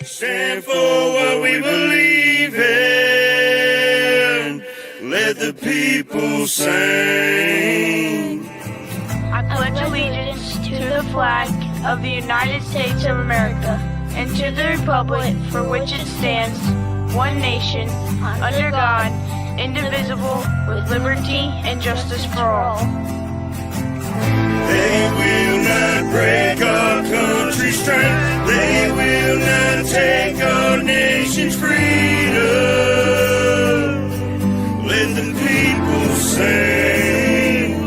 stand for what we believe in. Let the people sing. I pledge allegiance to the flag of the United States of America and to the republic for which it stands, one nation, under God, indivisible, with liberty and justice for all. They will not break our country's strength. They will not take our nation's freedom. Let the people sing.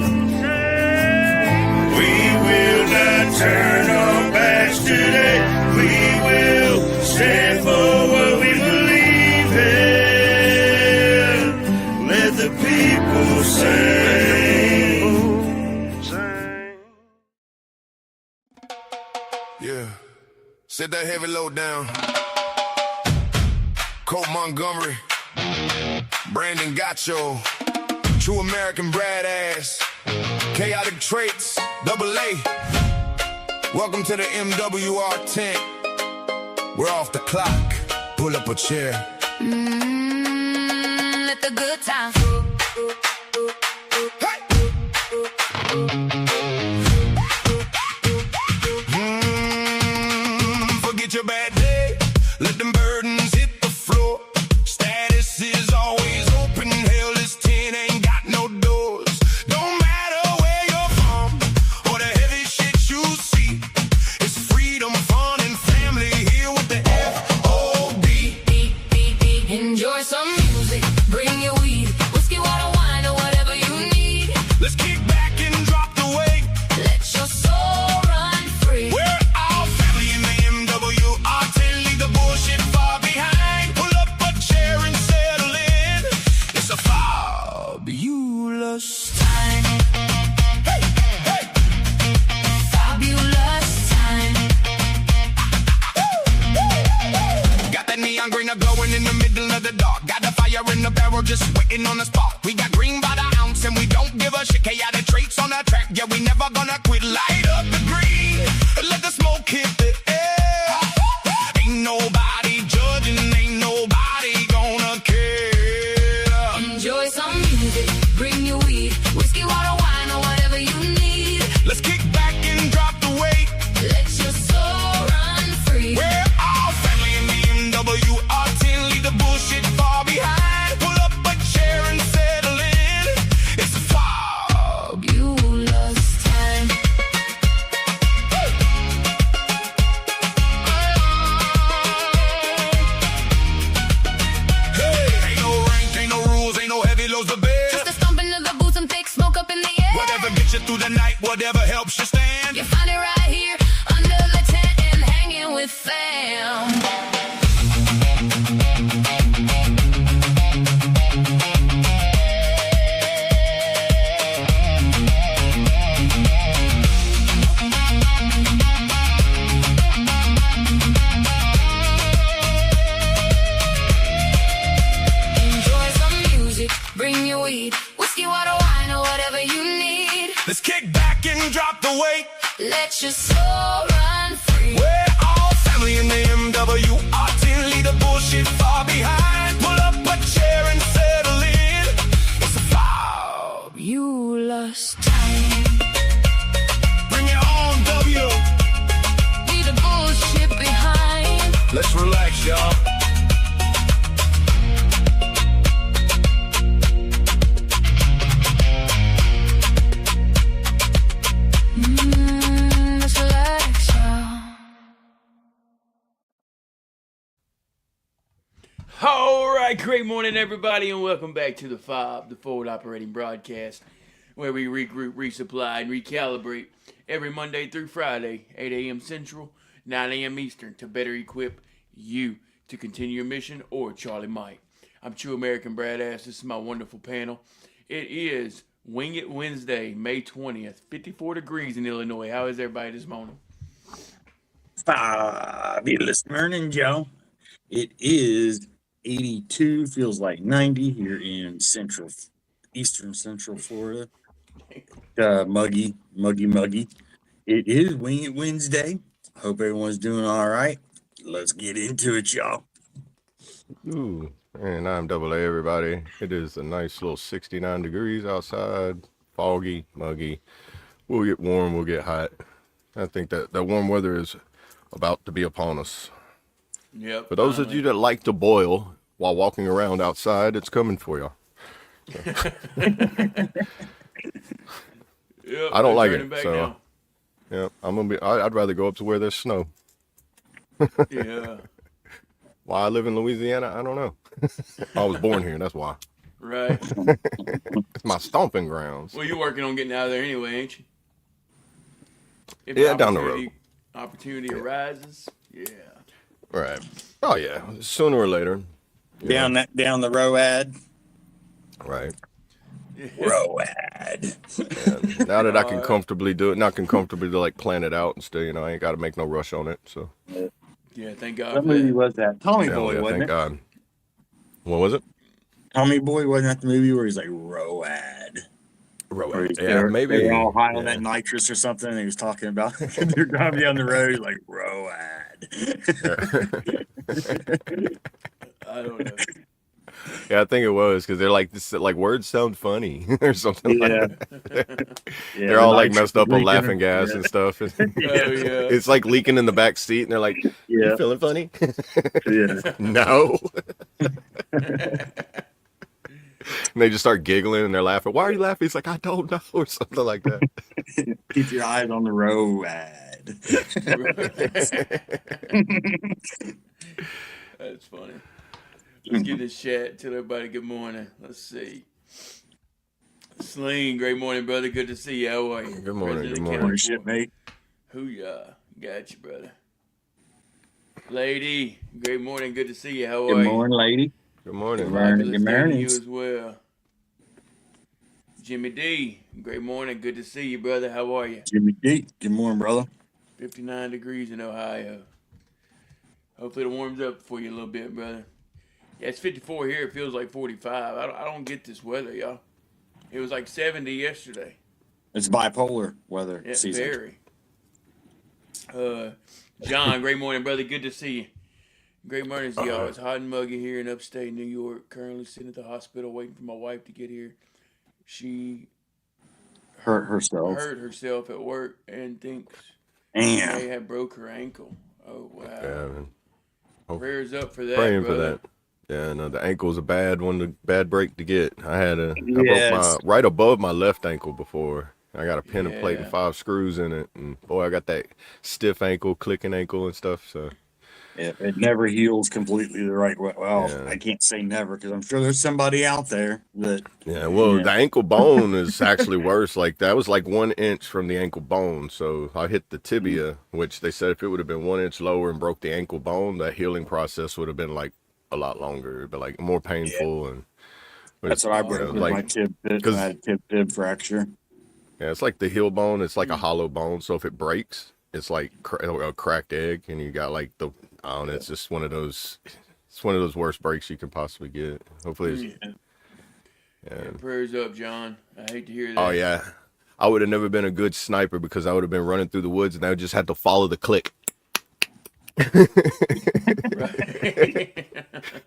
We will not turn our backs today. We will stand for what we believe in. Let the people sing. Yeah, set that heavy load down. Colt Montgomery, Brandon Gacho, True American Brad Ass, Chaotic Traits, Double A. Welcome to the MWR tent. We're off the clock. Pull up a chair. Let the good time. Forget your bad day. Let them burdens hit the floor. Status is always open. Hell, this tent ain't got no doors. Don't matter where you're from or the heavy shit you see. It's freedom, fun, and family here with the F.O.B. Enjoy some music, bring your weed, whiskey, water, wine, or whatever you need. Let's kick back and drop the weight. Let your soul run free. We're all family in the MWR10. Leave the bullshit far behind. Pull up a chair and settle in. It's a fabulous time. Hey, hey. Fabulous time. Got that neon green glowing in the middle of the dark. Got the fire in the barrel just waiting on the spot. We got green by the ounce and we don't give a shit. Chaotic traits on the track. Yeah, we never gonna quit. Light up the green. Let the smoke hit the air. Ain't nobody judging. Ain't nobody gonna care. Enjoy some music, bring your weed, whiskey, water, wine, or whatever you need. Let's kick back and drop the weight. Let your soul run free. We're all family in the MWR10. Leave the bullshit far behind. Pull up a chair and settle in. It's a Fabulous time. Hey, ain't no rank, ain't no rules, ain't no heavy loads to bear. Just a stomping of the boots and thick smoke up in the air. Whatever gets you through the night, whatever helps you stand. You find it right here under the tent and hanging with fam. Enjoy some music, bring your weed, whiskey, water, wine, or whatever you need. Let's kick back and drop the weight. Let your soul run free. We're all family in the MWR10. Leave the bullshit far behind. Pull up a chair and settle in. It's a Fabulous time. Bring it on, W. Leave the bullshit behind. Let's relax, y'all. Let's relax, y'all. All right, great morning, everybody, and welcome back to the F.O.B, the Forward Operating Broadcast, where we regroup, resupply, and recalibrate every Monday through Friday, 8 a.m. Central, 9 a.m. Eastern, to better equip you to continue your mission, or Charlie might. I'm True American Brad Ass. This is my wonderful panel. It is Wing It Wednesday, May 20th, 54 degrees in Illinois. How is everybody this morning? Fabulous morning, Joe. It is 82, feels like 90 here in eastern central Florida. Muggy. It is Wing It Wednesday. Hope everyone's doing all right. Let's get into it, y'all. Ooh, and I'm Double A, everybody. It is a nice little 69 degrees outside, foggy, muggy. We'll get warm, we'll get hot. I think that warm weather is about to be upon us. Yep. For those of you that like to boil while walking around outside, it's coming for y'all. Yep, I don't like turning it, back so now. yeah, I'd rather go up to where there's snow. Yeah. Why I live in Louisiana, I don't know. I was born here, that's why. Right. It's my stomping grounds. Well, you're working on getting out of there anyway, ain't you? If Yeah, down the road. Opportunity arises. Yeah. Right. Oh yeah, sooner or later. Down the road. Right. Road. And now that I can comfortably do it, not can comfortably like plan it out and still, I ain't got to make no rush on it. So. Yeah, thank God. What movie was that? Tommy Hell Boy, yeah, wasn't thank it? God. What was it? Tommy Boy, wasn't that the movie where he's like Road? Where Maybe. they were all high on that nitrous or something, and he was talking about they're gonna be on the road like Road. I don't know. Yeah, I think it was because they're like this, like words sound funny or something. Yeah. Like that. They're all like messed up on laughing gas and stuff. Oh yeah. It's like leaking in the back seat, and they're like, "You feeling funny?" No. And they just start giggling and they're laughing. Why are you laughing? He's like, I don't know, or something like that. Keep your eyes on the road. That's funny. Let's get this chat. Tell everybody good morning. Let's see. Sling, great morning, brother. Good to see you. How are you? Good morning. Good morning. Morning, shipmate. Hoo-yah. Got you, brother. Lady, great morning. Good to see you. How are Good you? morning, lady. Good morning. Fabulous Good day to morning. you as well. Jimmy D, great morning. Good to see you, brother. How are you? Jimmy D. Good morning, brother. 59 degrees in Ohio. Hopefully it warms up for you a little bit, brother. Yeah, it's 54 here. It feels like 45. I don't get this weather, y'all. It was like 70 yesterday. It's bipolar weather Yeah, season. very. John, great morning, brother. Good to see you. Great morning to y'all. It's hot and muggy here in upstate New York. Currently sitting at the hospital waiting for my wife to get here. She Hurt herself. hurt herself at work and thinks Damn. they had broke her ankle. Oh, wow. Yeah, man. Prayers up for that, Praying brother. for that. Yeah, no, the ankle's a bad break to get. I broke Yes. right above my left ankle before. I got a pin and plate and Yeah. 5 screws in it, and boy, I got that stiff ankle, clicking ankle and stuff. So It never heals completely the right way. Well, Yeah. I can't say never because I'm sure there's somebody out there that. yeah, well, the ankle bone is actually worse. Like that was like 1 inch from the ankle bone. So I hit the tibia, which they said if it would have been 1 inch lower and broke the ankle bone, that healing process would have been like a lot longer. It'd be like more painful and. That's what I broke with my tib fib. I had a tib fibra. Yeah, it's like the heel bone. It's like a hollow bone. So if it breaks, it's like a cracked egg, and you got like I don't know. It's just one of those. It's one of those worst breaks you can possibly get. Hopefully, it's, Prayers up, John. I hate to hear that. Oh yeah, I would have never been a good sniper because I would have been running through the woods, and I would just had to follow the click.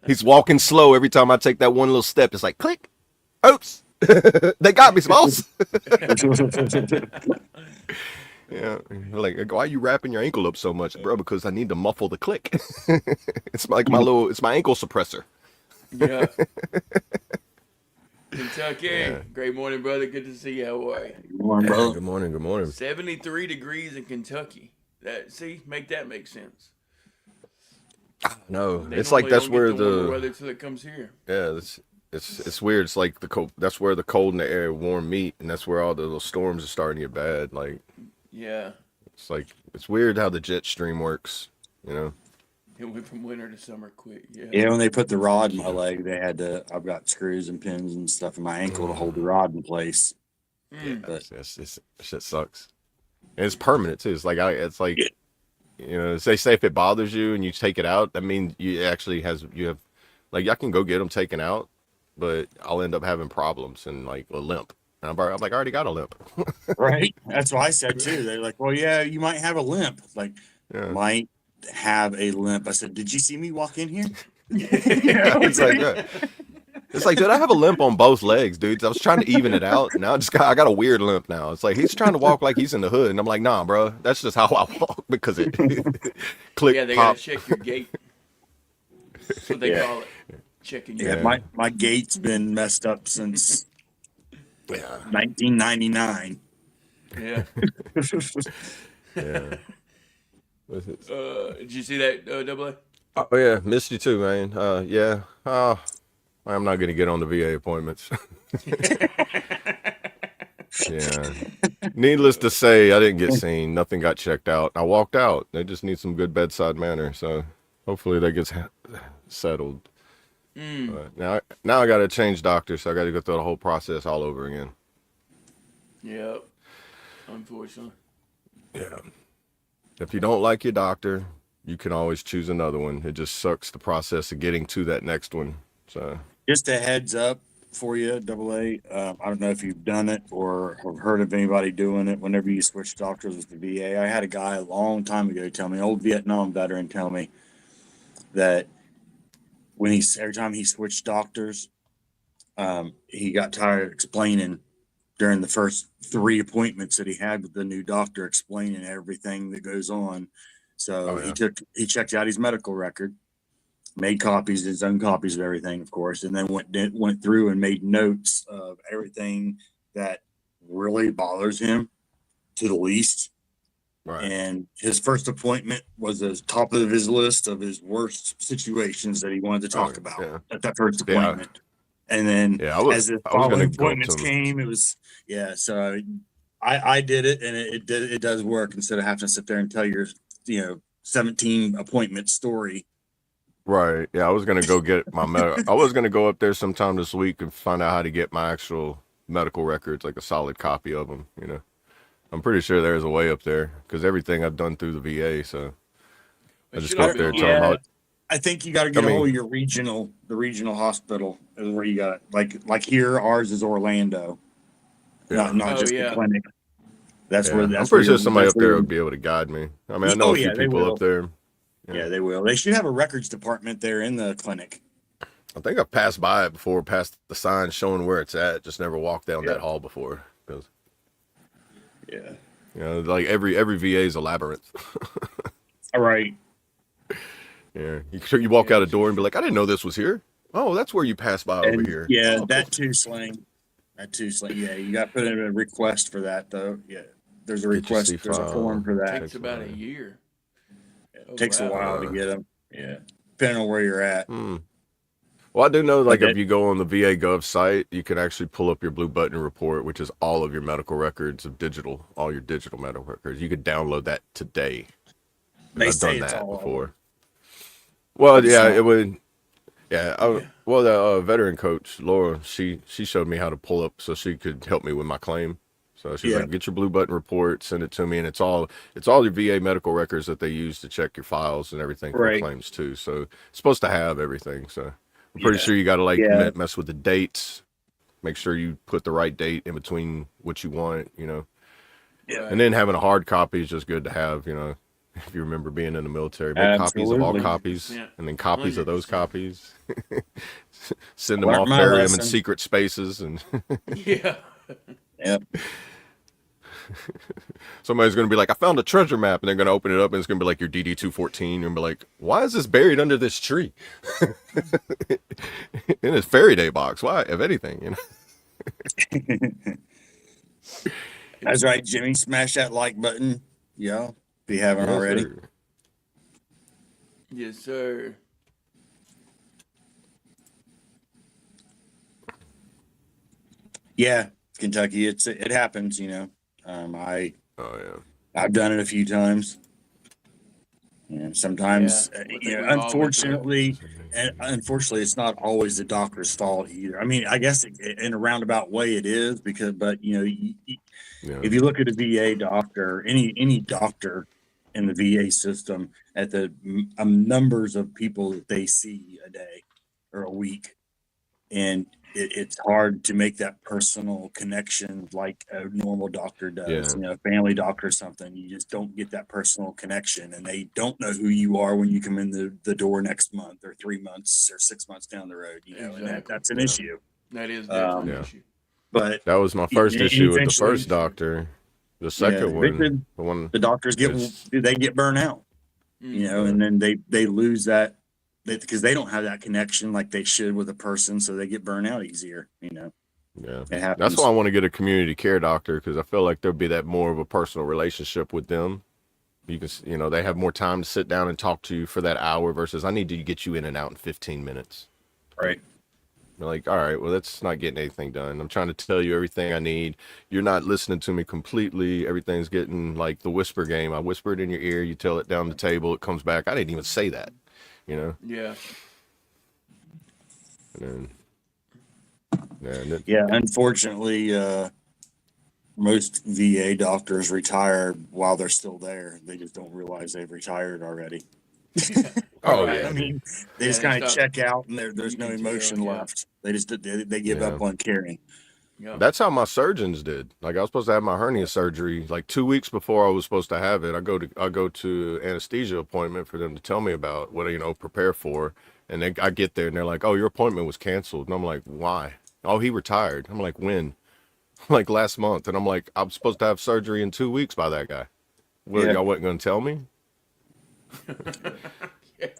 He's walking slow every time I take that one little step. It's like click. Oops. They got me, Smalls. Yeah, like why are you wrapping your ankle up so much, bro? Because I need to muffle the click. It's like it's my ankle suppressor. Yeah. Kentucky, great morning, brother. Good to see you. How are you? Good morning, brother. Good morning. Good morning. 73 degrees in Kentucky. Make that make sense. No, They it's like normally that's don't where get the warmer the weather till it comes here. yeah, it's weird. It's like the cold. That's where the cold and the air warm meet, and that's where all the little storms are starting to get bad. Like Yeah. it's like it's weird how the jet stream works. You know. It went from winter to summer quick. Yeah. Yeah, when they put the rod in my leg, I've got screws and pins and stuff in my ankle to hold the rod in place. But It's shit sucks. And it's permanent too. It's like they say if it bothers you and you take it out, that means you have like I can go get them taken out, but I'll end up having problems and like a limp. And I'm like I already got a limp. right, that's what I said too. They're like, "Well, yeah, you might have a limp." Like, Yeah. might have a limp. I said, "Did you see me walk in here?" It's like, it's like, dude, I have a limp on both legs, dude. I was trying to even it out. Now I got a weird limp now. It's like he's trying to walk like he's in the hood, and I'm like, nah, bro, that's just how I walk because it click Yeah, they pop. gotta check your gait. That's what they Yeah. call it. Checking your Yeah, my gate's been messed up since 1999. Yeah. Yeah. Did you see that, Double A? Oh yeah, missed you too, man. Yeah. I'm not gonna get on the VA appointments. Yeah. Needless to say, I didn't get seen. Nothing got checked out. I walked out. They just need some good bedside manner. So hopefully that gets settled. But now I got to change doctors. So I got to go through the whole process all over again. Yep. Unfortunately. Yeah. If you don't like your doctor, you can always choose another one. It just sucks the process of getting to that next one. So Just a heads up for you, Double A. I don't know if you've done it or have heard of anybody doing it. Whenever you switch doctors with the VA, I had a guy a long time ago tell me, old Vietnam veteran, tell me that when every time he switched doctors, he got tired of explaining during the first 3 appointments that he had with the new doctor, explaining everything that goes on. So he checked out his medical record, made copies, his own copies of everything, of course, and then went through and made notes of everything that really bothers him to the least. right. And his first appointment was the top of his list of his worst situations that he wanted to talk about at that first appointment. And then as the following appointments came, it was So I did it, and it does work instead of having to sit there and tell your 17 appointment story. Right. Yeah, I was gonna go get my I was gonna go up there sometime this week and find out how to get my actual medical records, like a solid copy of them. I'm pretty sure there's a way up there because everything I've done through the VA. So I just go up there and tell them how. I think you got to get a hold of the regional hospital is where you got it. Like here, ours is Orlando, not just the clinic. That's where. I'm pretty sure somebody up there would be able to guide me. I mean, I know a few people up there. Yeah, they will. They should have a records department there in the clinic. I think I've passed by it before, past the sign showing where it's at. Just never walked down that hall before. Like every VA is a labyrinth. All right. Yeah, you walk out a door and be like, I didn't know this was here. Oh, that's where you pass by over here. Yeah, that too, Sling. Yeah, you got to put in a request for that, though. Yeah, there's a request. There's a form for that. It takes about a year. It takes a while to get them. Yeah, depending on where you're at. Well, I do know, like, if you go on the VA Gov site, you can actually pull up your Blue Button report, which is all of your medical records all your digital medical records. You could download that today. I've done that before. Well, yeah, it would. Yeah, the veteran coach Laura, she showed me how to pull up so she could help me with my claim. So she's like, get your Blue Button report, send it to me, and it's all your VA medical records that they use to check your files and everything for claims too. So it's supposed to have everything. So I'm pretty sure you got to mess with the dates, make sure you put the right date in between what you want, Yeah. And then having a hard copy is just good to have, if you remember being in the military, make copies of all copies, and then copies of those copies. Send them off, bury them in secret spaces, and Yep. Somebody's going to be like, I found a treasure map, and they're going to open it up, and it's going to be like your DD-214, and be like, why is this buried under this tree? In his Fairy Day box. Why, if anything, That's right, Jimmy. Smash that like button. Yeah. If you haven't already. Sir. Yes, sir. Yeah, Kentucky. It happens, I've done it a few times. And sometimes, unfortunately, it's not always the doctor's fault either. I mean, I guess in a roundabout way it is but if you look at a VA doctor, any doctor in the VA system, at the numbers of people that they see a day or a week, and it's hard to make that personal connection like a normal doctor does. Yeah. Family doctor or something. You just don't get that personal connection, and they don't know who you are when you come in the door next month or 3 months or 6 months down the road. And Exactly. that's an Yeah. issue. That is definitely an Yeah. issue. But That was my first issue with the eventually, first doctor. The second one, the one the doctors is get burnt out. And then they lose that because they don't have that connection like they should with a person, so they get burnt out easier. yeah. It happens. That's why I want to get a community care doctor, because I feel like there'll be that more of a personal relationship with them. You can, they have more time to sit down and talk to you for that hour versus I need to get you in and out in 15 minutes. Right. They're like, all right, well, that's not getting anything done. I'm trying to tell you everything I need. You're not listening to me completely. Everything's getting like the whisper game. I whisper it in your ear. You tell it down the table. It comes back. I didn't even say that, Yeah. And then, Unfortunately, most VA doctors retire while they're still there. They just don't realize they've retired already. oh, Right. yeah. I mean, they just they kind of stop- check out, and there's you no can emotion tell, yeah. left. They give Yeah. up on caring. Yeah. That's how my surgeons did. Like, I was supposed to have my hernia surgery like 2 weeks before I was supposed to have it. I go to anesthesia appointment for them to tell me about what prepare for, and then I get there and they're like, "Oh, your appointment was canceled," and I'm like, "Why?" "Oh, he retired." I'm like, "When?" Like last month, and I'm like, "I'm supposed to have surgery in 2 weeks by that guy." Well, Yeah. y'all wasn't gonna tell me.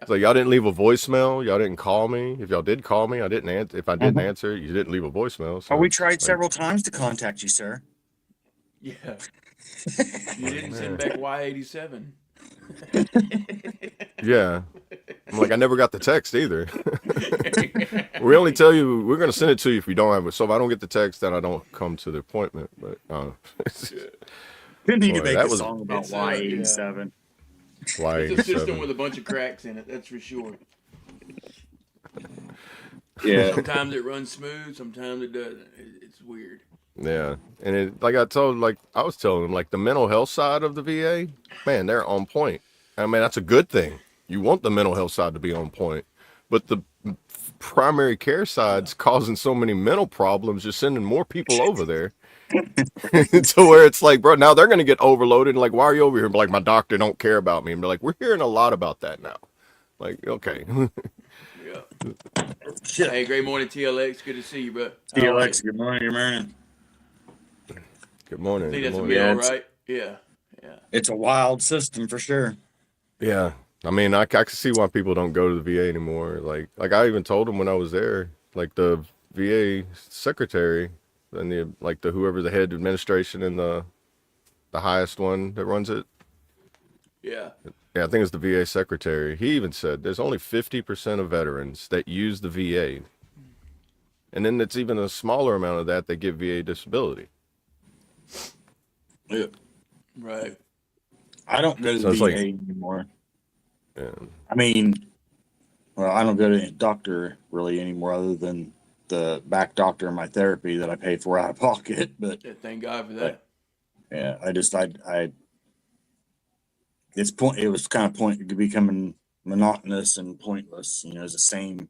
So y'all didn't leave a voicemail. Y'all didn't call me. If y'all did call me, I didn't answer. If I didn't answer, you didn't leave a voicemail. So We tried like, several times to contact you, sir. Yeah. You didn't send back Y87. Yeah. I'm like, I never got the text either. We only tell you we're gonna send it to you if you don't have it. So if I don't get the text, then I don't come to the appointment. But You need to Boy, make that a was- song about It's, Y87. why? It's a system with a bunch of cracks in it, that's for sure. Yeah. Sometimes it runs smooth, sometimes it doesn't. It's weird. Yeah, and I was telling them, like the mental health side of the VA, man, they're on point. I mean, that's a good thing. You want the mental health side to be on point, but the primary care side's causing so many mental problems. You're sending more people over there to where it's like, bro, now they're gonna get overloaded. And like, why are you over here? Like, my doctor don't care about me. And be like, we're hearing a lot about that now. Like, okay. Yeah. Hey, great morning, TLX. Good to see you, bro. See you, Alex. Good morning. Good morning. Good morning. I think Good that's morning. a Yeah, meal, it's- right? Yeah. Yeah. It's a wild system for sure. Yeah, I mean, I can see why people don't go to the VA anymore. Like I even told them when I was there, like the VA secretary and the whoever the head administration and the highest one that runs it. Yeah. Yeah, I think it's the VA secretary. He even said there's only 50% of veterans that use the VA, and then it's even a smaller amount of that get VA disability. Yeah. Right. I don't go to So the it's VA like- anymore. Yeah. I mean, well, I don't go to a doctor really anymore other than the back doctor in my therapy that I pay for out of pocket. But Yeah, thank God for that. yeah, it was kind of becoming monotonous and pointless. It's the same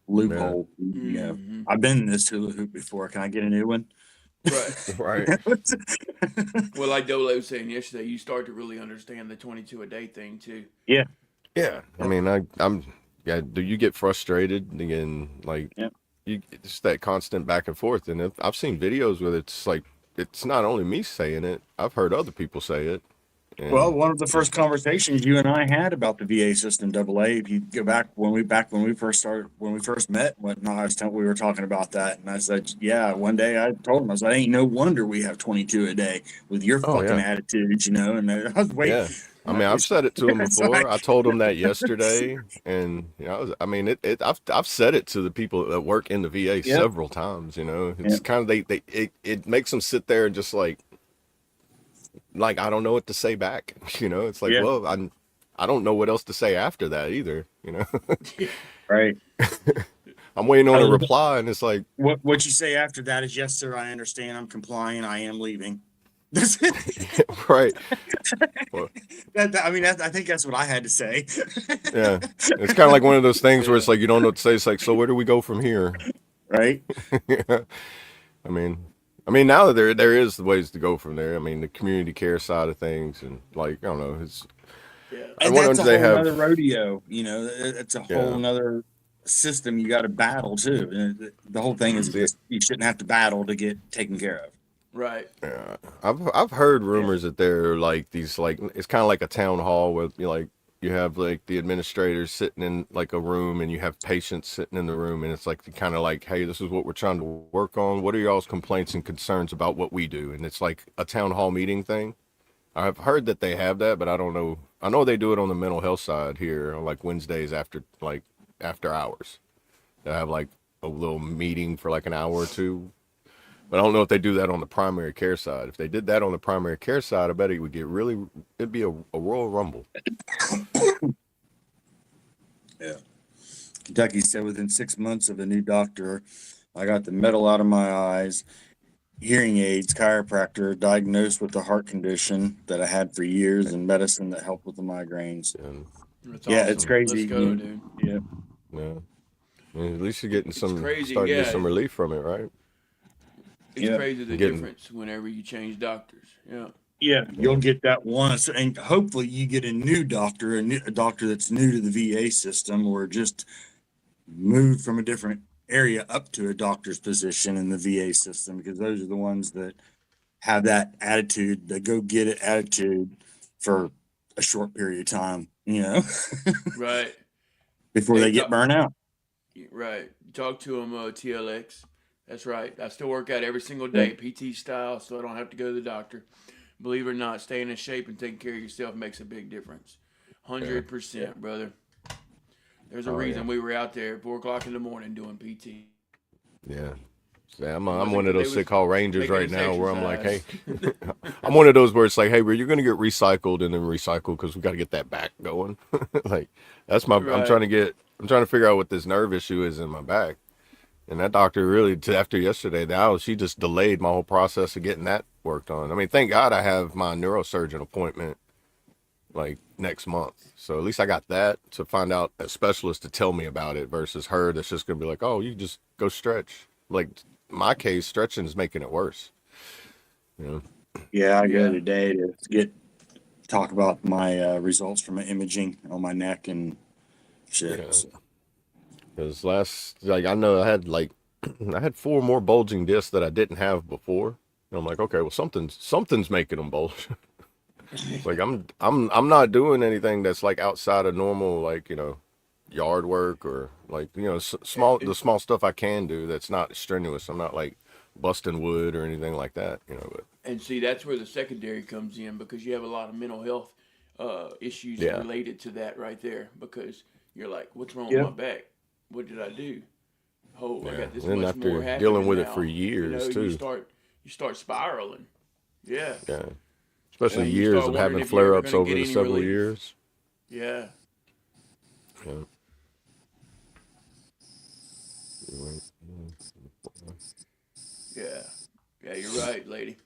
loophole. Mhm. I've been in this hula hoop before. Can I get a new one? Right. Right. Well, like Dole was saying yesterday, you start to really understand the 22 a day thing too. Yeah. I mean, do you get frustrated and like, Yeah. it's that constant back and forth. And I've seen videos where it's like, it's not only me saying it, I've heard other people say it. And Well, one of the first conversations you and I had about the VA system, AA. If you go back when we first met, and whatnot, we were talking about that, and I said, yeah. One day I told him, I said, ain't no wonder we have 22 a day with your Oh, fucking yeah. attitudes, And I was waiting. yeah, I mean, I've said it to him before. I told him that yesterday, and I've said it to the people that work in the VA Yeah. several times. It's Yeah. kind of it makes them sit there and just like I don't know what to say back. It's like, Yeah. well, I don't know what else to say after that either. Right. I'm waiting on a reply, and it's like, What you say after that is, yes, sir. I understand. I'm complying. I am leaving. That's it. right, well, I think that's what I had to say. yeah. It's kind of like one of those things where it's like you don't know what to say. It's like, so where do we go from here? right? I mean, now that there is ways to go from there. I mean, the community care side of things, and like I don't know, it's. Yeah. I And wonder that's do a they whole have? nother rodeo, you know. It's a whole Yeah. nother system you got to battle too. And the whole thing is See, just you shouldn't have to battle to get taken care of. Right. yeah, I've heard Yeah. rumors that they're like these like it's kind of like a town hall where you have like the administrators sitting in like a room and you have patients sitting in the room and it's like kind of like, hey, this is what we're trying to work on. What are y'all's complaints and concerns about what we do? And it's like a town hall meeting thing. I've heard that they have that, but I don't know. I know they do it on the mental health side here on like Wednesdays after hours. They have like a little meeting for like an hour or two. But I don't know if they do that on the primary care side. If they did that on the primary care side, I bet it'd be a Royal Rumble. Yeah. Kentucky said within 6 months of a new doctor, I got the metal out of my eyes, hearing aids, chiropractor, diagnosed with a heart condition that I had for years, and medicine that helped with the migraines. And That's Yeah, awesome. it's crazy. Let's go, dude. Yeah. yeah, I mean, at least you're getting It's some crazy, starting to get yeah. some relief from it, right? It's Yeah. crazy the Getting- difference whenever you change doctors. Yeah. Yeah, you'll get that once, and hopefully you get a new doctor, a doctor that's new to the VA system, or just moved from a different area up to a doctor's position in the VA system, because those are the ones that have that attitude, the go get it attitude for a short period of time, you know, Right. before Hey, they get burnt out. Right. Talk to them, TLX. That's right. I still work out every single day, PT style, so I don't have to go to the doctor. Believe it or not, staying in shape and taking care of yourself makes a big difference. 100%, brother. There's a reason we were out there at 4 o'clock in the morning doing PT. Yeah. See, I'm wasn't one of good. They those was sick hall rangers making right us now where I'm like, hey, exercise. I'm one of those where it's like, hey, you're gonna get recycled and then recycled because we got to get that back going. Like that's I'm Right. trying to figure out what this nerve issue is in my back. And that doctor really, after yesterday, she just delayed my whole process of getting that worked on. I mean, thank God I have my neurosurgeon appointment like next month. So at least I got that to find out a specialist to tell me about it versus her that's just going to be like, oh, you just go stretch. Like my case, stretching is making it worse. You know? Yeah, I Yeah. go today to talk about my results from my imaging on my neck and shit. Yeah. So, Because I know I had I had 4 more bulging discs that I didn't have before. And I'm like, okay, well something's making them bulge. It's like I'm not doing anything that's like outside of normal, like, yard work or like, the small stuff I can do that's not strenuous. I'm not like busting wood or anything like that, but And see, that's where the secondary comes in because you have a lot of mental health issues Yeah. related to that right there because you're like, what's wrong Yeah. with my back? What did I do? Oh, I Yeah. got this And then much after more happening dealing with it now. for years, too. You start spiraling. Yeah. yeah. Especially You years start of wondering having if you're ever flare-ups gonna over get the any several relief. years. Yeah. Yeah. Yeah. Yeah, you're right, lady.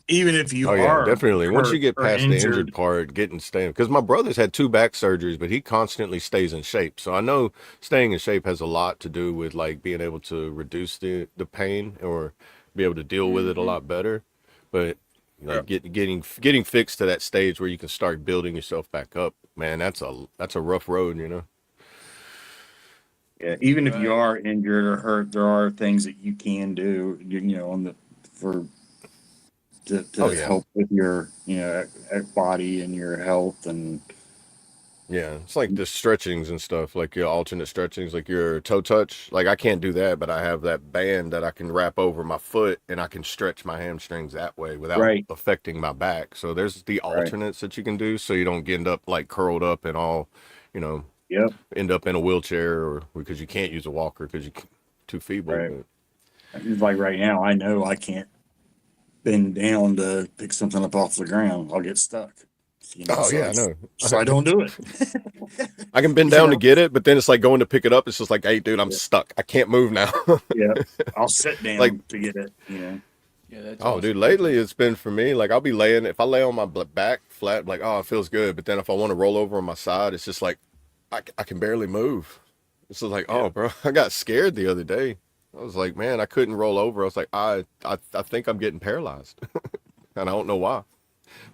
even if you Oh yeah, are definitely. Once you hurt get or past the injured, injured part, getting staying, because my brother's had 2 back surgeries, but he constantly stays in shape. So I know staying in shape has a lot to do with like being able to reduce the pain or be able to deal with it a lot better. But like getting fixed to that stage where you can start building yourself back up, man, that's a rough road. yeah, even if you Right. are injured or hurt, there are things that you can do, on the for to Oh yeah. help with your body and your health and Yeah, it's like the stretchings and stuff, like your alternate stretchings, like your toe touch. Like I can't do that, but I have that band that I can wrap over my foot and I can stretch my hamstrings that way without Right. affecting my back. So there's the Right. alternates that you can do so you don't end up like curled up and all, Yep. end up in a wheelchair or because you can't use a walker because you're too feeble. Right. But It's like right now, I know I can't bend down to pick something up off the ground. I'll get stuck. oh So yeah, I know. So I don't do it. I can bend down to get it, but then it's like going to pick it up. It's just like, hey, dude, I'm stuck. I can't move now. Yeah. I'll sit down Like- to get it. Yeah, that's Oh, awesome. dude, lately it's been for me, like I'll be if I lay on my back flat, like, oh, it feels good. But then if I want to roll over on my side, it's just like, I can barely move. It's like, Yeah. oh, bro, I got scared the other day. I was like, man, I couldn't roll over. I was like, I think I'm getting paralyzed, and I don't know why.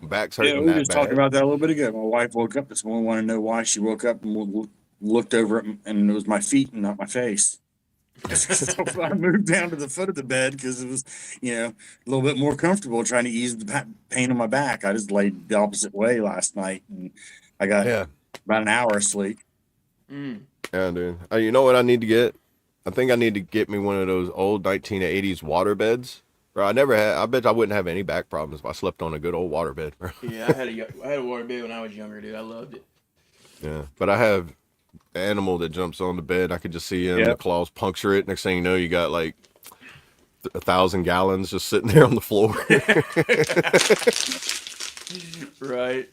My back's Yeah, hurting we were that just talking bad. about that a little bit ago. My wife woke up this morning, wanted to know why. She woke up and looked over and it was my feet and not my face. So I moved down to the foot of the bed because it was, a little bit more comfortable trying to ease the pain on my back. I just laid the opposite way last night and I got Yeah, about an hour of sleep. Mm. yeah, dude. You know what I need to get? I think I need to get me one of those old 1980s water beds. Bro, I never had. I bet I wouldn't have any back problems if I slept on a good old water bed, bro. Yeah, I had a water bed when I was younger, dude. I loved it. Yeah, but I have an animal that jumps on the bed. I could just see him. The Yep. claws puncture it. Next thing you know, you got like 1,000 gallons just sitting there on the floor. Right.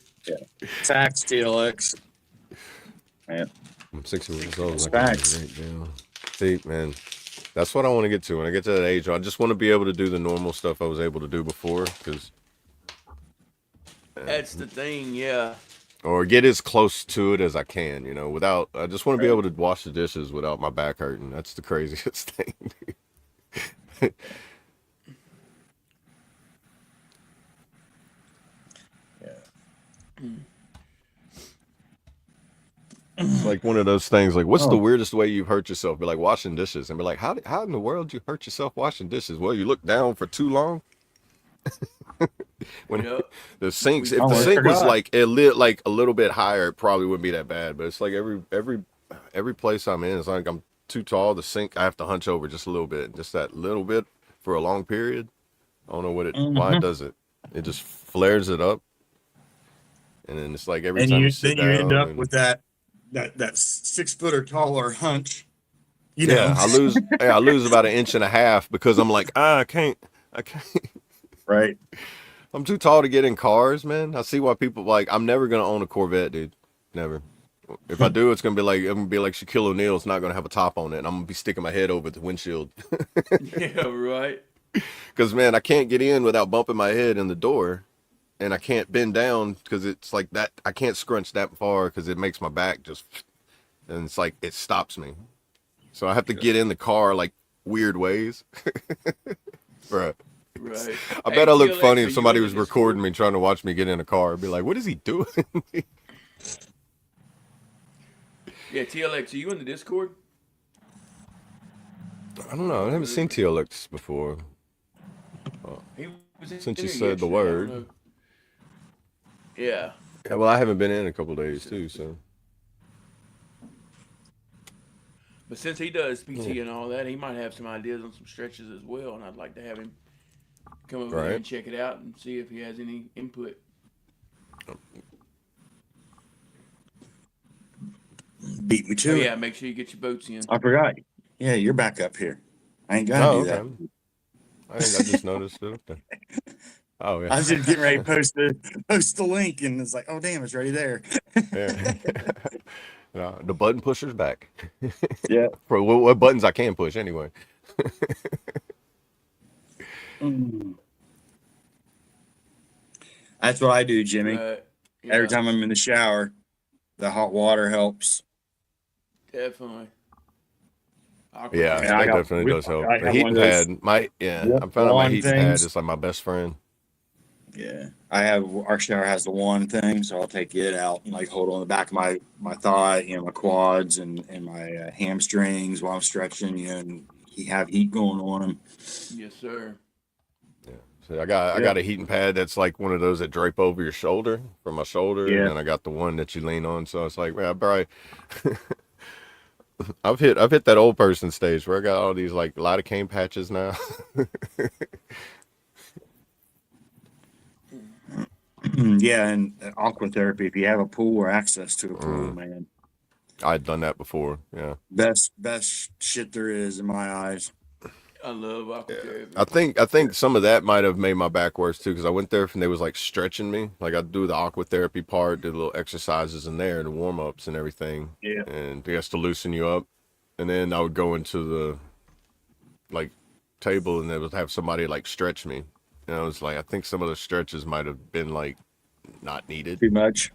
Tax TLX. Man, I'm 60 years old. it's I can facts. right now. See, man, that's what I want to get to. When I get to that age, I just want to be able to do the normal stuff I was able to do before, That's the thing, yeah. or get as close to it as I can. Without. I just want to be able to wash the dishes without my back hurting. That's the craziest thing. It's like one of those things. Like, what's the Oh, weirdest way you've hurt yourself? Be like washing dishes, and be like, how in the world you hurt yourself washing dishes? Well, you look down for too long. When Yep. the sinks, We if the I sink was forgot. like it lit like a little bit higher, it probably wouldn't be that bad. But it's like every place I'm in, it's like I'm too tall. The sink, I have to hunch over just a little bit, just that little bit for a long period. I don't know why it Mhm. does it. It just flares it up, and then it's like every And time you you sit then you end down up and with that 6 foot or taller hunch, you know. yeah, I lose about 1.5 inches because I'm like, I can't. Right. I'm too tall to get in cars, man. I see why people like. I'm never gonna own a Corvette, dude. Never. If I do, it's gonna be like Shaquille O'Neal. It's not gonna have a top on it, and I'm gonna be sticking my head over the windshield. Yeah, right. Because man, I can't get in without bumping my head in the door, and I can't bend down because it's like that. I can't scrunch that far because it makes my back just, and it's like it stops me. So I have to get in the car like weird ways. Right. Right. I Hey, bet I look TLX, funny are if you somebody in the was recording Discord? me trying to watch me get in a car. I'd be like, what is he doing? Yeah, TLX, are you in the Discord? I don't know. I haven't seen TLX before. He was in Since you there said the yesterday. I don't word. know. Yeah. Yeah, well, I haven't been in a couple days too, so. But since he does PT Yeah. and all that, he might have some ideas on some stretches as well, and I'd like to have him come over there Right. and check it out and see if he has any input. Beat me So to yeah, it. make sure you get your boats in. I forgot. Yeah, you're back up here. I ain't gotta Oh, do that. okay. I think I just noticed it. Okay. Oh, I yeah. was just getting ready to post the link, and it's like, oh damn, it's already there. Yeah. The button pusher's back. Yeah. For what buttons I can push anyway. Mm. That's what I do, Jimmy. Every Yeah, time I'm in the shower, the hot water helps. definitely. Aqua Yeah, And I that got definitely does help. I The got one heating of those pad, I found out my wand heating pad things. is like my best friend. Yeah, I have our shower has the one thing, so I'll take it out and like hold on the back of my thigh, my quads and my hamstrings while I'm stretching, and he have heat going on them. Yes, sir. So I got a heating pad that's like one of those that drape over your shoulder from my shoulder, and Yeah, then I got the one that you lean on. So it's like, man, I probably I've hit that old person stage where I got all these like lidocaine patches now. yeah, and aqua therapy. If you have a pool or access to a pool, Mm, man, I'd done that before. Yeah. best shit there is in my eyes. I love aqua Yeah. therapy. I think some of that might have made my back worse too, because I went there and they was like stretching me. Like I'd do the aqua therapy part, do little exercises in there, the warm ups and everything. Yeah, And they has to loosen you up. And then I would go into the like table and they would have somebody like stretch me. And I was like, I think some of the stretches might have been like not needed. too much.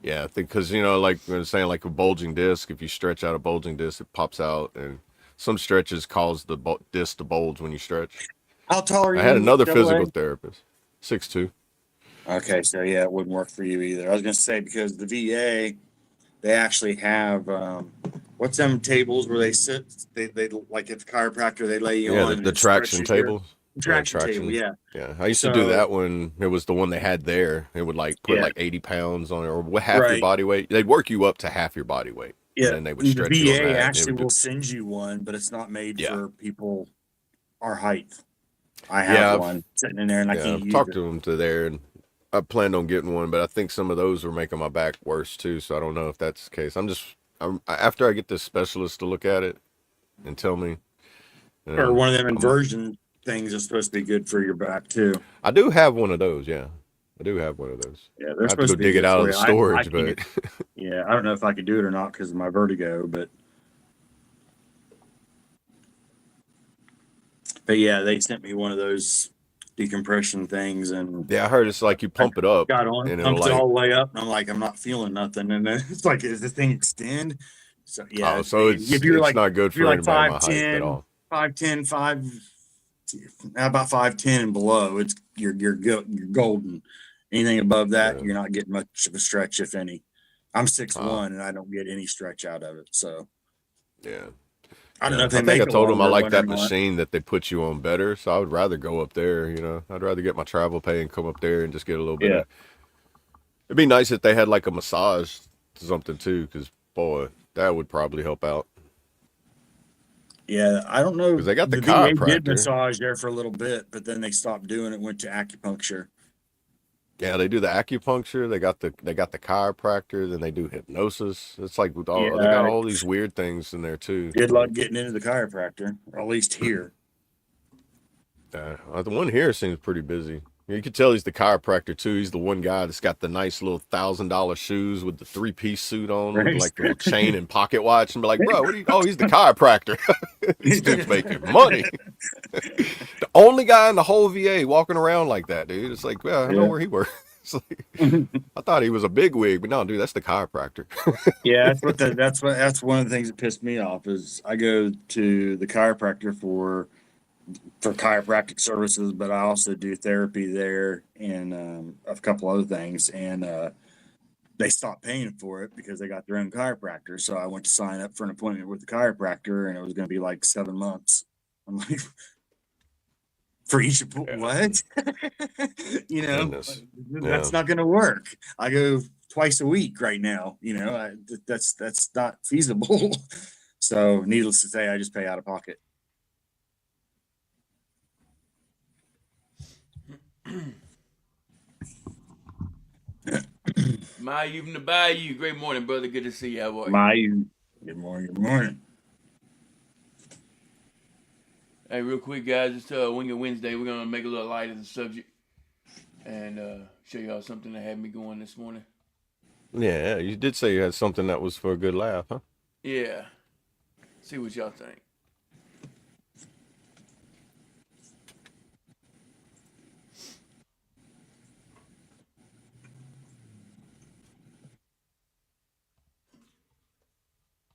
Yeah, I think because you know, like we were saying, like a bulging disc. If you stretch out a bulging disc, it pops out, and some stretches cause the disc to bulge when you stretch. How tall are I had you, another double A? physical therapist, 6'2". Okay, so yeah, it wouldn't work for you either. I was gonna say because the VA, they actually have what's them tables where they sit? They like at the chiropractor, they lay you Yeah, on the, and the it traction stretches your table. Yeah, traction table. traction. Yeah. Yeah, I used to do So that when it was the one they had there. It would like put yeah, like 80 pounds on it, or half your right. body weight. They'd work you up to half your body weight, and Yeah, then they would and the stretch you on VA that, and it actually would do. will send you one, but it's not made Yeah, for people our height. I have yeah, one sitting in there and I can't I've use talked it. to them to there, and I planned on getting one, but I think some of those were making my back worse too. So I don't know if that's the case. After I get this specialist to look at it and tell me, you Or know, one of them I'm inversion things is supposed to be good for your back too. I do have one of those. Yeah, I do have one of those. Yeah, they're I have to supposed go to be dig it good out of for the you. I storage, can't. but Yeah, I don't know if I could do it or not because of my vertigo, but yeah, they sent me one of those decompression things, and yeah, I heard it's like you I pump it up got on it, and it'll pumped it like, all the way up, and I'm like, I'm not feeling nothing, and then it's like, does this thing extend? So yeah, oh, so if it's not good if you're for like anybody my height at all. 5'10", about 5'10" and below, it's you're golden. Anything above that, Yeah. you're not getting much of a stretch, if any. I'm six Uh, one, and I don't get any stretch out of it. So yeah. I don't know Yeah. if I they think I make a told him I longer like one or that not. machine that they put you on better. So I would rather go up there, I'd rather get my travel pay and come up there and just get a little bit Yeah, of. It'd be nice if they had like a massage something too, because boy, that would probably help out. yeah. I don't Because know. they got the The VA did chiropractor. massage there for a little bit, but then they stopped doing it. Went to acupuncture. Yeah, they do the acupuncture. They got the chiropractor. Then they do hypnosis. It's like with all, they got Yeah, all these weird things in there too. good luck Like, getting into the chiropractor, or at least here. the one here seems pretty busy. You could tell he's the chiropractor too. He's the one guy that's got the nice little $1,000 shoes with the 3-piece suit on with Right. like the little chain and pocket watch, and be like, bro, what are you? Oh, he's the chiropractor. This dude's making money. The only guy in the whole VA walking around like that, dude. It's like, well, I know Yeah. where he works. It's like, I thought he was a big wig, but no, dude, that's the chiropractor. Yeah, that's one of the things that pissed me off is I go to the chiropractor for chiropractic services, but I also do therapy there and a couple other things, and they stopped paying for it because they got their own chiropractor. So I went to sign up for an appointment with the chiropractor, and it was going to be like 7 months. I'm like, for each Yeah. what? Goodness. Yeah. That's not going to work. I go twice a week right now. That's not feasible. So needless to say, I just pay out of pocket. Mayu from the Bayou. Great morning, brother. Good to see you. How are you? My good morning, good morning. Hey, real quick, guys. It's Wing It Wednesday. We're gonna make a little light of the subject and show y'all something that had me going this morning. Yeah, you did say you had something that was for a good laugh, huh? Yeah. See what y'all think.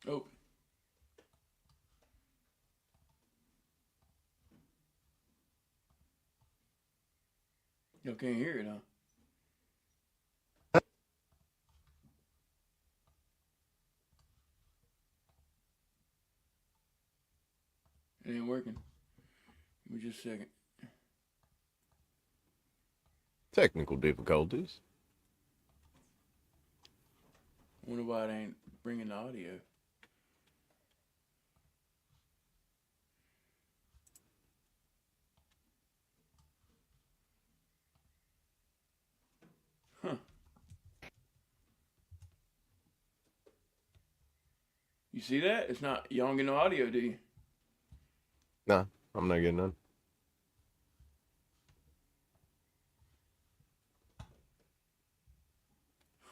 Oh. Y'all can't hear it, huh? It ain't working. Give me just a second. Technical difficulties. Wonder why it ain't bringing the audio. Huh. You see that? It's not. You don't get no audio, do you? Nah, I'm not getting none.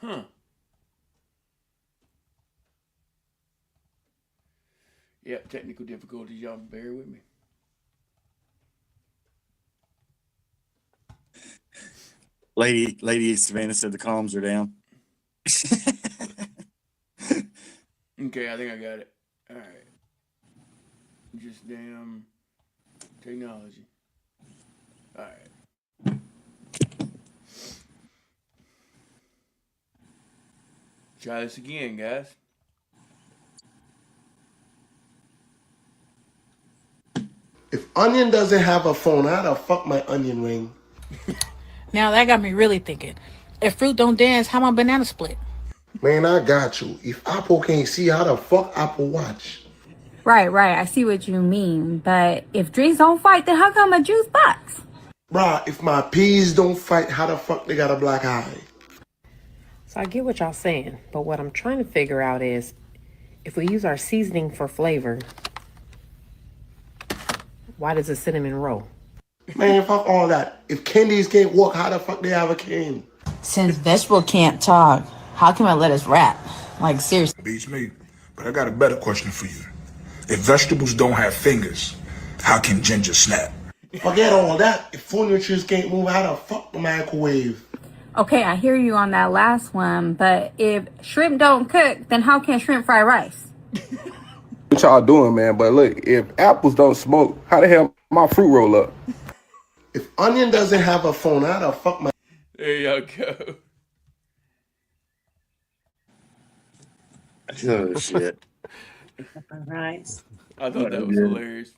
Huh. Yeah, technical difficulties. Y'all bear with me. Lady Savannah said the columns are down. Okay, I think I got it. All right. Just damn technology. All right. Try this again, guys. If Onion doesn't have a phone, how the fuck my onion ring? Now that got me really thinking. If fruit don't dance, how my banana split? Man, I got you. If Apple can't see, how the fuck Apple watch? Right, right. I see what you mean. But if drinks don't fight, then how come a juice box? Bruh, if my peas don't fight, how the fuck they got a black eye? So I get what y'all saying, but what I'm trying to figure out is if we use our seasoning for flavor, why does the cinnamon roll? Man, fuck all that. If candies can't walk, how the fuck they have a cane? Since vegetable can't talk, how can I let us rap? Like, seriously. Beats me. But I got a better question for you. If vegetables don't have fingers, how can ginger snap? Forget all that. If furnitures can't move, how the fuck the microwave? Okay, I hear you on that last one, but if shrimp don't cook, then how can shrimp fry rice? What y'all doing, man? But look, if apples don't smoke, how the hell my fruit roll up? If Onion doesn't have a phone, how the fuck my... There y'all go. Oh, shit. Right. I thought that was hilarious.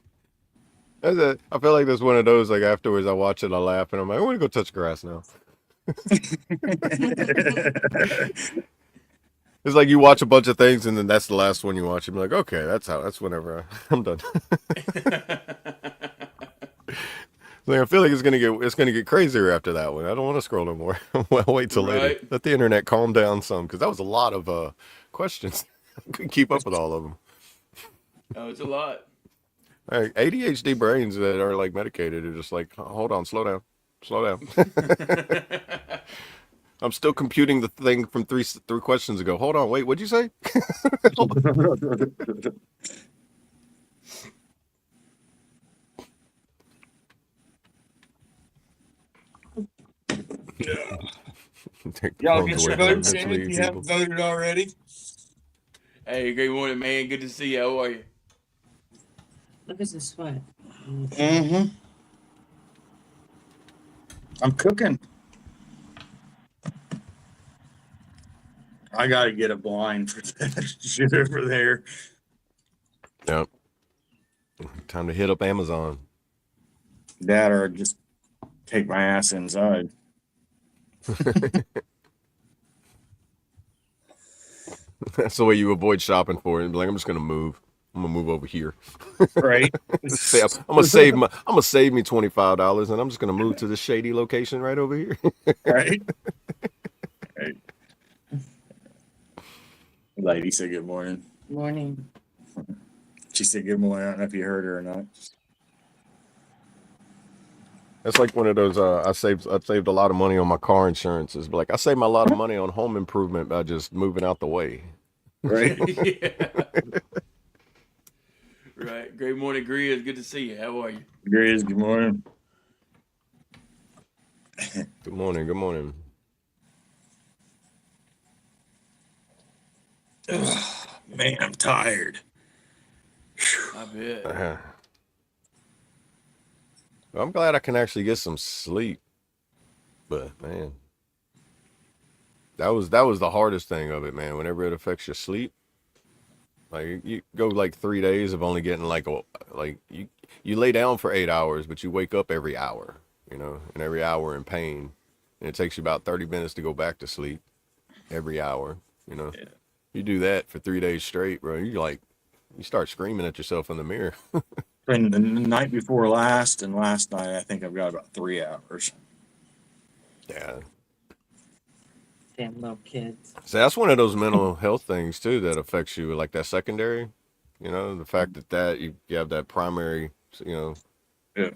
I feel like there's one of those, like, afterwards I watch it, I laugh, and I'm like, I want to go touch grass now. It's like you watch a bunch of things, and then that's the last one you watch. You're like, okay, that's whenever I'm done. Like, I feel like it's gonna get crazier after that one. I don't want to scroll no more. Well, wait till later. Let the internet calm down some, because that was a lot of questions. I couldn't keep up with all of them. Oh, it's a lot. Like, ADHD brains that are like medicated are just like, hold on, slow down. I'm still computing the thing from three questions ago. Hold on, wait, what'd you say? Y'all get your votes in if you haven't voted already. Hey, great morning, man. Good to see you. How are you? Look at the sweat. Mm-hmm. I'm cooking. I gotta get a blind for that shit over there. Yep. Time to hit up Amazon. That or just take my ass inside. That's the way you avoid shopping for it. And be like, I'm just gonna move. I'm gonna move over here. Right. I'm gonna save me $25, and I'm just gonna move to this shady location right over here. Right. Right. Lady said good morning. Morning. She said good morning. I don't know if you heard her or not. That's like one of those. I saved a lot of money on my car insurances. But like I saved a lot of money on home improvement by just moving out the way. Right. Yeah. Right. Great morning, Grizz. Good to see you. How are you? Grizz, good morning. Good morning. Good morning. Ugh, man, I'm tired. I bet. I'm glad I can actually get some sleep. But man, that was the hardest thing of it, man. Whenever it affects your sleep, like you go like 3 days of only getting like you lay down for 8 hours, but you wake up every hour, and every hour in pain, and it takes you about 30 minutes to go back to sleep every hour. Yeah. You do that for 3 days straight, bro. You start screaming at yourself in the mirror. And the night before last and last night, I think I've got about 3 hours. Yeah. Damn little kids. So that's one of those mental health things too that affects you, like that secondary. The fact that you have that primary,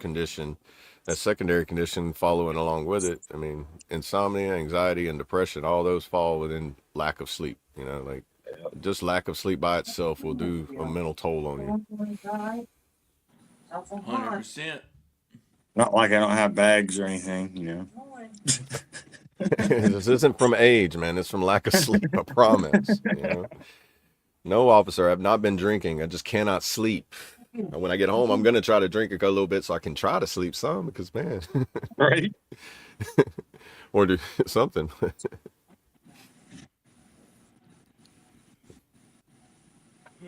condition, that secondary condition following along with it. I mean, insomnia, anxiety, and depression, all those fall within lack of sleep. Just lack of sleep by itself will do a mental toll on you. 100%. Not like I don't have bags or anything, This isn't from age, man. It's from lack of sleep. I promise. No, officer, I've not been drinking. I just cannot sleep. And when I get home, I'm gonna try to drink a little bit so I can try to sleep some because man, Right. or do something.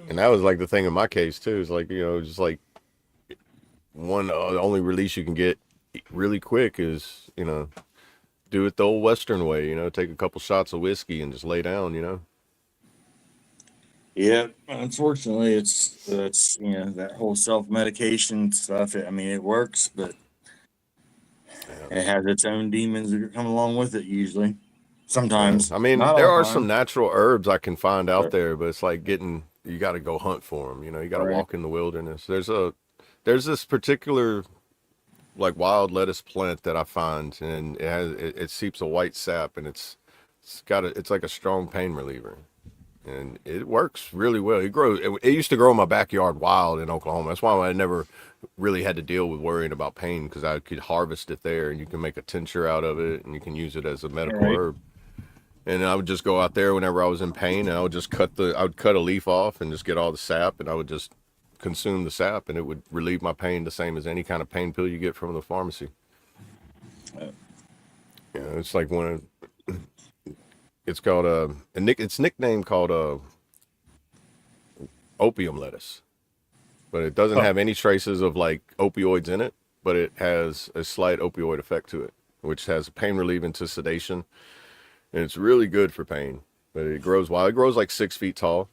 And that was like the thing in my case too. Is like just like one the only release you can get really quick is do it the old Western way. Take a couple shots of whiskey and just lay down. Yeah, unfortunately, it's that whole self medication stuff. I mean, it works, but it has its own demons that come along with it. Usually, sometimes, I mean, not there all the are time. some natural herbs I can find out But, there, but it's like you got to go hunt for them. You got to right. walk in the wilderness. There's this particular like wild lettuce plant that I find, and it seeps a white sap, and it's like a strong pain reliever, and it works really well. It used to grow in my backyard wild in Oklahoma. That's why I never really had to deal with worrying about pain because I could harvest it there, and you can make a tincture out of it, and you can use it as a medical Right. herb. And I would just go out there whenever I was in pain, and I would just cut a leaf off and just get all the sap, and I would just consume the sap, and it would relieve my pain the same as any kind of pain pill you get from the pharmacy. It's like it's called it's nicknamed called opium lettuce, but it doesn't have any traces of like opioids in it, but it has a slight opioid effect to it, which has pain relieving to sedation. And it's really good for pain, but it grows wild. It grows like 6 feet tall.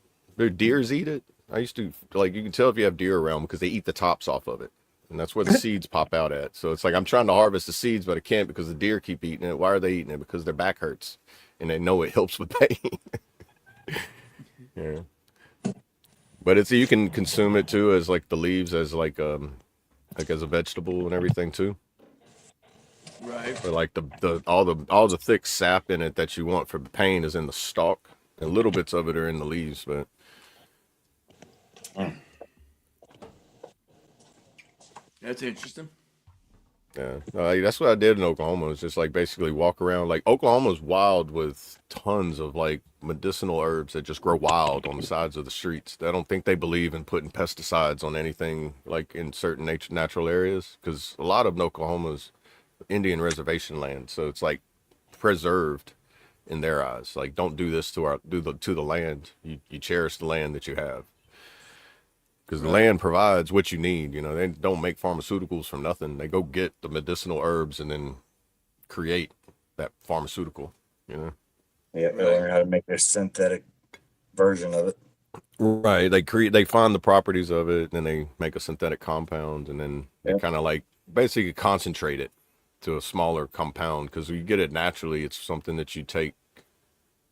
Deers eat it. I used to like you can tell if you have deer around because they eat the tops off of it, and that's where the seeds pop out at. So it's like I'm trying to harvest the seeds, but I can't because the deer keep eating it. Why are they eating it? Because their back hurts, and they know it helps with pain. Yeah, but you can consume it too as like the leaves as like as a vegetable and everything too. Right. But like all the thick sap in it that you want for pain is in the stalk, and little bits of it are in the leaves. But That's interesting. yeah, that's what I did in Oklahoma. It's just like basically walk around. Like Oklahoma's wild with tons of like medicinal herbs that just grow wild on the sides of the streets. I don't think they believe in putting pesticides on anything like in certain natural areas because a lot of Oklahoma's Indian reservation land, so it's like preserved in their eyes. Like, don't do this to the land. You cherish the land that you have because the land provides what you need. They don't make pharmaceuticals from nothing. They go get the medicinal herbs and then create that pharmaceutical. Yeah, they learn how to make their synthetic version of it. Right. They find the properties of it, and then they make a synthetic compound, and then they kind of like basically concentrate it to a smaller compound because you get it naturally. It's something that you take.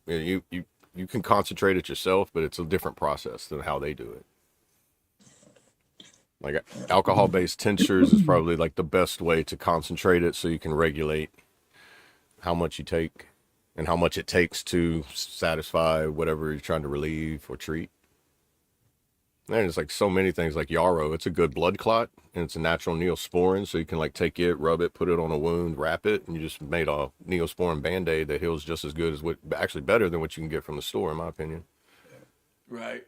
You can concentrate it yourself, but it's a different process than how they do it. Like alcohol-based tinctures is probably like the best way to concentrate it so you can regulate how much you take and how much it takes to satisfy whatever you're trying to relieve or treat. And it's like so many things like yarrow. It's a good blood clot and it's a natural neosporin. So you can like take it, rub it, put it on a wound, wrap it, and you just made a neosporin Band-Aid that heals just as good as actually better than what you can get from the store, in my opinion. Right.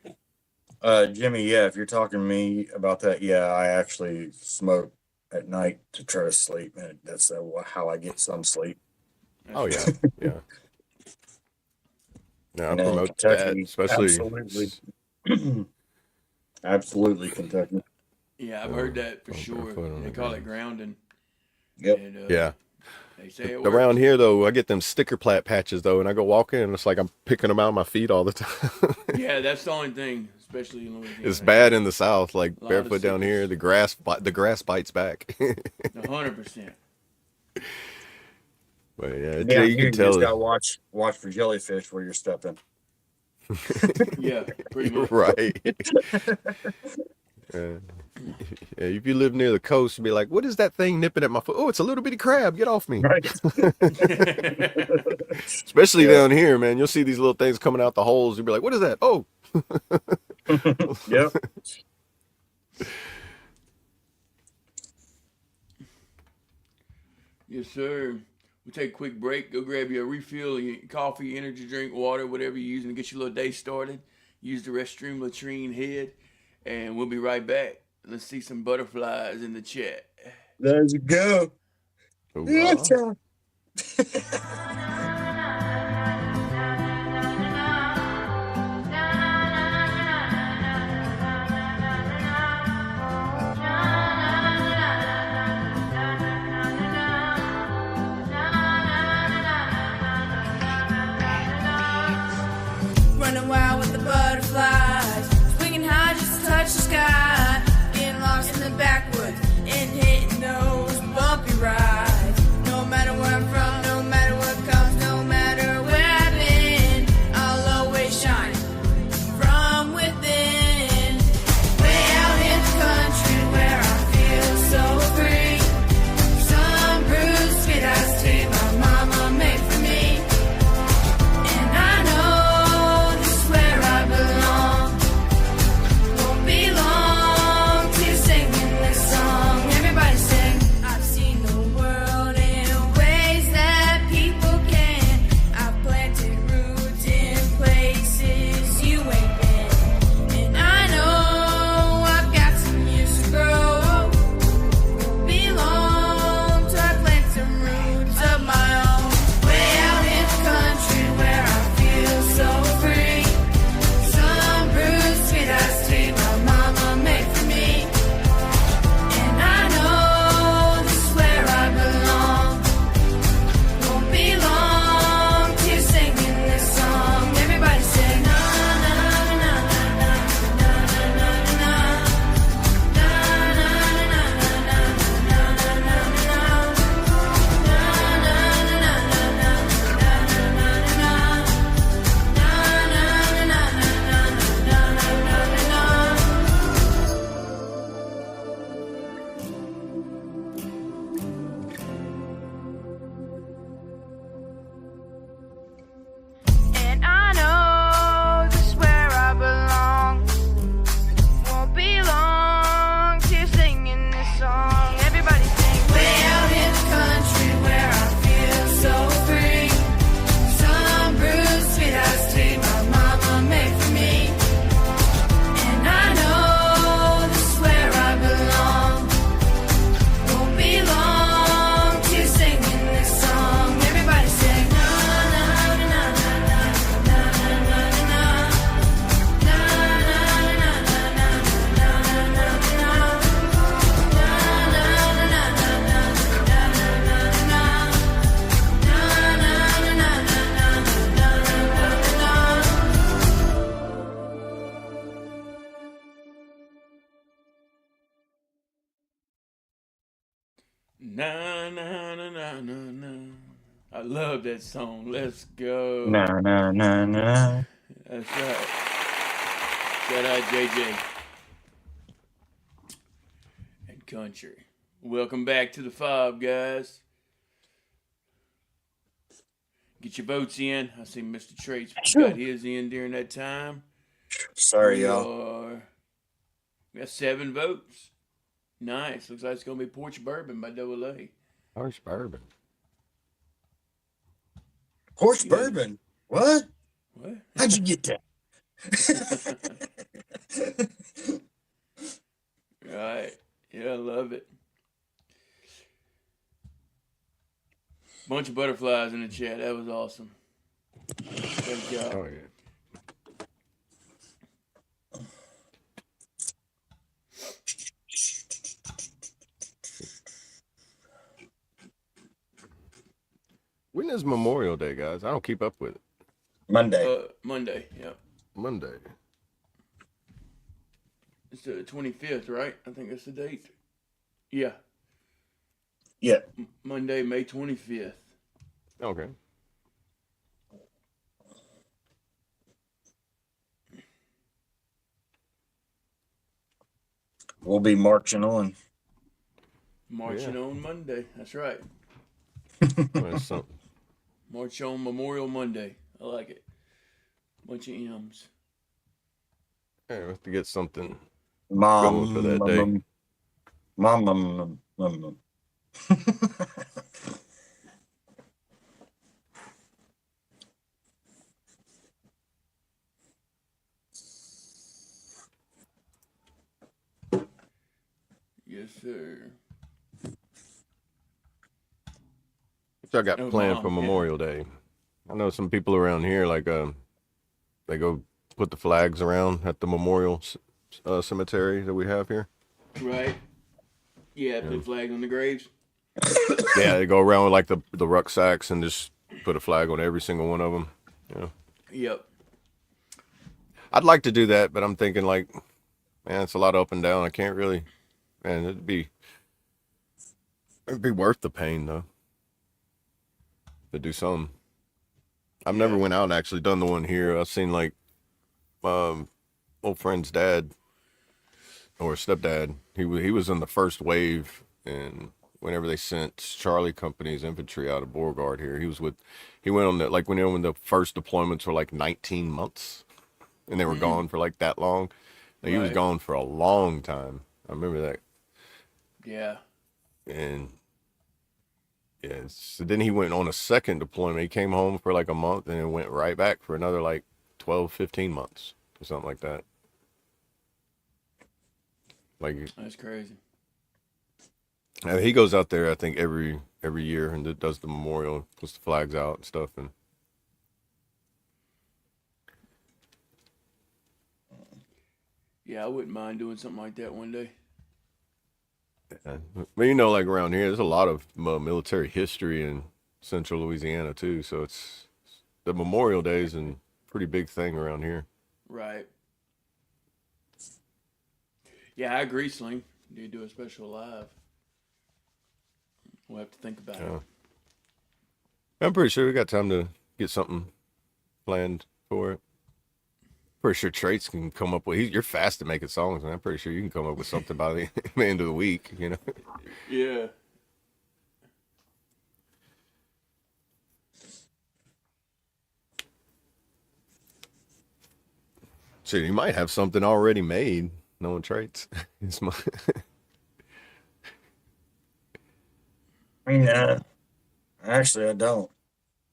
Jimmy, yeah, if you're talking to me about that, yeah, I actually smoke at night to try to sleep, and that's how I get some sleep. Oh yeah, yeah. Yeah, I And then promote that, Kentucky, especially. absolutely Kentucky. Yeah, I've heard that for sure. They call it grounding. Yep. And, Yeah. They say it Around works. here though, I get them sticker plat patches though, and I go walking, and it's like I'm picking them out of my feet all the time. Yeah, that's the only thing, especially in Louisiana. It's bad in the South, like A lot of barefoot down here. The grass bites back. 100%. But yeah, Yeah, you can tell. just gotta watch for jellyfish where you're stepping. Yeah, pretty much. Right. Yeah, if you live near the coast, you'd be like, "What is that thing nipping at my foot? Oh, it's a little bitty crab. Get off me!" Right. Especially down here, man. You'll see these little things coming out the holes. You'll be like, "What is that?" Oh. Yep. Yes, sir. We'll take a quick break. Go grab you a refill of your coffee, energy drink, water, whatever you're using to get your little day started. use the restroom, latrine, head, and we'll be right back. Let's see some butterflies in the chat. Let's go. Yes, sir. Running wild with the butterflies, swinging high just to touch the sky, getting lost in the backwoods and hitting those bumpy rides. No matter where I'm from, no matter what comes, no matter where I've been, I'll always shine from within. Way out in the country where I feel so free. Some bruised, sweet-eyed tea my mama made for me. And I know this is where I belong. Won't be long till singing this song. Everybody sing. I've seen the world in ways that people can. I've planted roots in places you ain't been. And I know I've got some years to grow. Won't be long till I plant some roots of my own. Way out in the country where I feel so free. Some bruised, sweet-eyed tea my mama made for me. And I know this is where I belong. Won't be long till you're singing this song. Everybody sing. Na na na na na na na na na. Na na na na na na na na na. Na na na na na na na na na na. And I know this is where I belong. Won't be long till you're singing this song. Everybody sing. Way out in the country where I feel so free. Some bruised, sweet-eyed tea my mama made for me. And I know this is where I belong. Won't be long till you're singing this song. Everybody sing. Na na na na na na na na na. Na na na na na na na na na. Na na na na na na na na na. Na na na na Na na na na na na. I love that song. Let's go. Nah, nah, nah, nah. That's right. Shout out JJ and Country. Welcome back to the F.O.B, guys. Get your votes in. I see Mr. Traits got his in during that time. Sorry, y'all. We got 7 votes. Nice. Looks like it's going to be Porch Bourbon by Double A. Porch Bourbon. Horse bourbon. What? What? How'd you get that? Right. Yeah, I love it. Bunch of butterflies in the chat. That was awesome. Great job. Oh, yeah. When is Memorial Day, guys? I don't keep up with it. Monday. Monday, yeah. Monday. It's the 25th, right? I think that's the date. Yeah. Yeah. Monday, May 25th. Okay. We'll be marching on. Marching on Monday. That's right. March on Memorial Monday. I like it. Bunch of M's. Yeah, we have to get something Mom going for that day. Mom. Yes, sir. What y'all got Oh, planned for Mom, yeah. Memorial Day? I know some people around here, like, they go put the flags around at the memorial cemetery that we have here. Right. Yeah, put flags on the graves. Yeah, they go around with like the rucksacks and just put a flag on every single one of them. Yeah. Yep. I'd like to do that, but I'm thinking like, man, it's a lot up and down. I can't really, man, it'd be worth the pain though to do something. I've never went out and actually done the one here. I've seen like, old friend's dad or stepdad. He was in the first wave, and whenever they sent Charlie Company's infantry out of Beauregard here, he went on the, like when the first deployments were like 19 months, and they were gone for like that long. Like, he was gone for a long time. I remember that. Yeah. And yeah, so then he went on a second deployment. He came home for like a month and then went right back for another like 12, 15 months or something like that. Like, that's crazy. And he goes out there, I think, every year and does the memorial, puts the flags out and stuff. And yeah, I wouldn't mind doing something like that one day. but you know, like around here, there's a lot of military history in central Louisiana too. So it's the Memorial Day is a pretty big thing around here. Right. Yeah, I agree, Sling. You do a special live. We'll have to think about it. I'm pretty sure we got time to get something planned for it. Pretty sure Traits can come up with. You're fast at making songs, man. I'm pretty sure you can come up with something by the end of the week. You know. Yeah. Shit, you might have something already made. Knowing Traits. I mean, actually, I don't.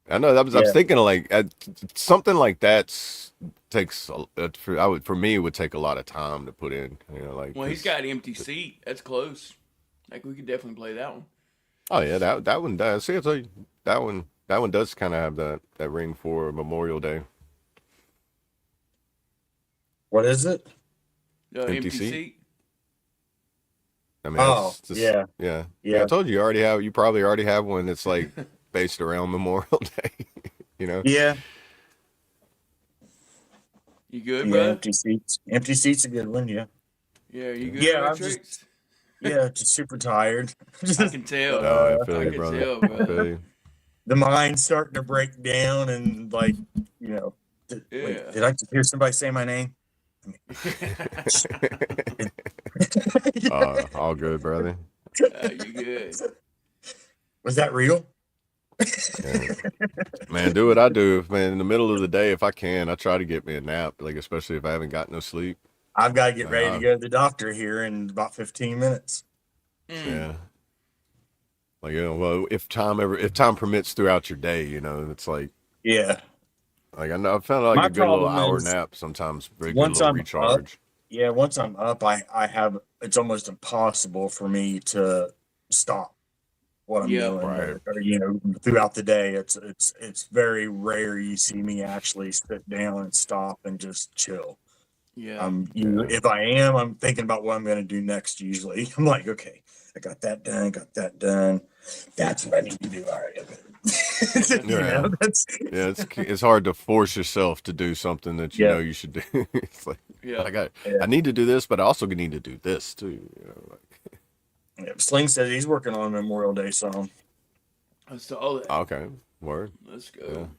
I know that was. I was thinking of like something like that takes. For me, it would take a lot of time to put in. You know, like. Well, he's got an empty seat. That's close. Like we could definitely play that one. Oh yeah, that one does. See, I'll tell you, that one does kind of have that ring for Memorial Day. What is it? Empty seat. I mean, yeah. I told you, you probably already have one that's like based around Memorial Day. You know. Yeah. You good, yeah, bro? Empty seats a good one. Yeah. Yeah, you good? Yeah, I'm just super tired. I can tell. I feel you, can brother. tell, bro. I feel you. The mind's starting to break down, and like, you know, wait, did I just hear somebody say my name? All good, brother. You good? Was that real? Yeah. Man, do what I do. Man, in the middle of the day, if I can, I try to get me a nap. Like, especially if I haven't got no sleep. I've got to get ready to go to the doctor here in about 15 minutes. Yeah. Like, you know, well, if time permits throughout your day, you know, it's like. Yeah. Like, I know I found like a good little hour nap sometimes. Once I'm recharge. Once I'm up, I have. It's almost impossible for me to stop what I'm doing. Right. Or, you know, throughout the day, it's very rare you see me actually sit down and stop and just chill. Yeah. If I am, I'm thinking about what I'm going to do next. Usually, I'm like, okay, I got that done. That's what I need to do. All right. It's hard to force yourself to do something that you know you should do. It's like, I need to do this, but I also need to do this too. You know, like. Sling says he's working on a Memorial Day song. I saw that. Okay, word. Let's go.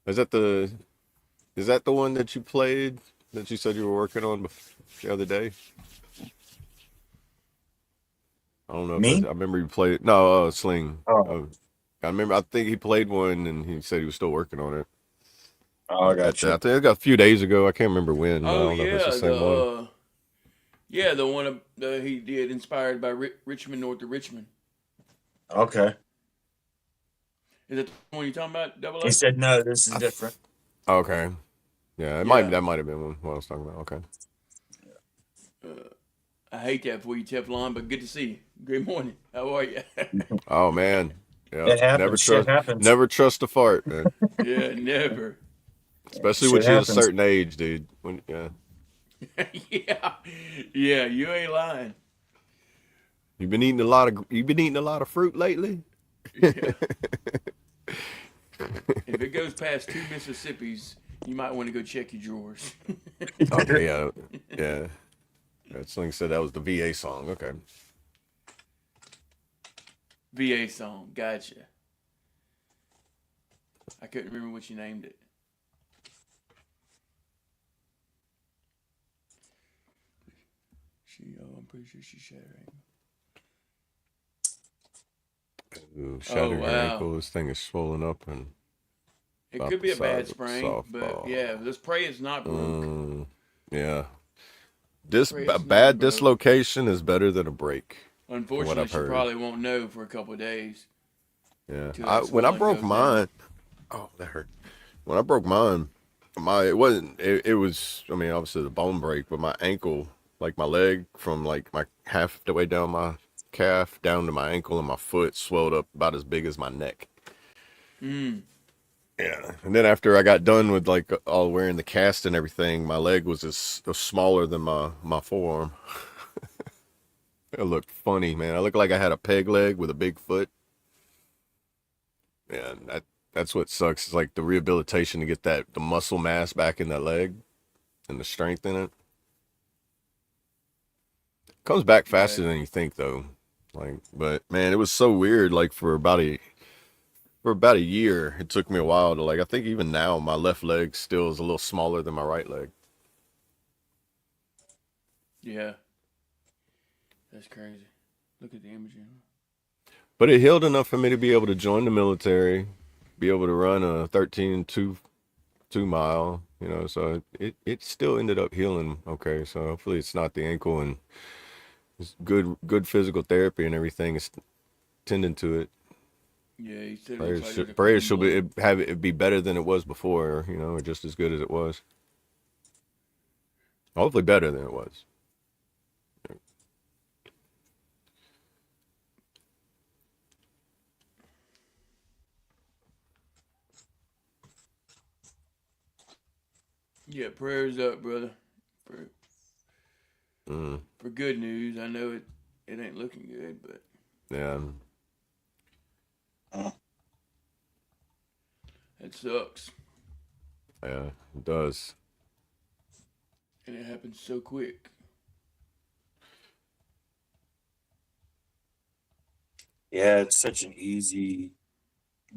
Yeah. Is that the one that you played that you said you were working on the other day? I don't know. Me? I remember you played it. No, Sling. Oh. I think he played one and he said he was still working on it. Oh, I got you. I think it got a few days ago. I can't remember when. I don't know if it's the same one. Yeah, the one he did inspired by Richmond, North of Richmond. Okay. Is that the one you're talking about? Double He said no. This is different. Okay. Yeah, that might have been one. What I was talking about. Okay. I hate that for you, Teflon, but good to see you. Good morning. How are you? Oh man, yeah. It happens. Shit happens. Never trust a fart, man. Yeah, never. Especially Shit when you're at a happens. certain age, dude. When yeah, Yeah, you ain't lying. you've been eating a lot of fruit lately. Yeah. If it goes past 2 Mississippis, you might want to go check your drawers. Okay, yeah. That's like I said. That was the VA song. Okay. VA song, gotcha. I couldn't remember what you named it. I'm pretty sure she's shattering. Ooh, shattered your wow. ankle. This thing is swollen up and. It about could be the a bad size of sprain, but softball. yeah, this pray is not broke. Yeah. This Pray it's not bad broke. dislocation is better than a break. From what Unfortunately, I've she heard. probably won't know for a couple of days. Yeah. till that When I swelling broke goes mine, oh, that hurt. When I broke mine, it wasn't. It was. I mean, obviously the bone break, but my ankle, like my leg, from like my half the way down my calf down to my ankle and my foot swelled up about as big as my neck. Mm. Yeah, and then after I got done with like all wearing the cast and everything, my leg was smaller than my forearm. It looked funny, man. I looked like I had a peg leg with a big foot. Yeah, that's what sucks. It's like the rehabilitation to get the muscle mass back in that leg and the strength in it. Comes back faster than you think, though. Like, but man, it was so weird. Like for about a year, it took me a while to like. I think even now, my left leg still is a little smaller than my right leg. Yeah. That's crazy. Look at the imaging. But it healed enough for me to be able to join the military, be able to run a 13.2 mile, so it still ended up healing okay. So hopefully it's not the ankle, and it's good physical therapy and everything is tending to it. Yeah, he said it looks like Prayers should be better than it was before, or just as good as it was. Hopefully better than it was. Yeah, prayers up, brother. For good news. I know it ain't looking good, but yeah. It sucks. Yeah, it does. And it happens so quick. Yeah, it's such an easy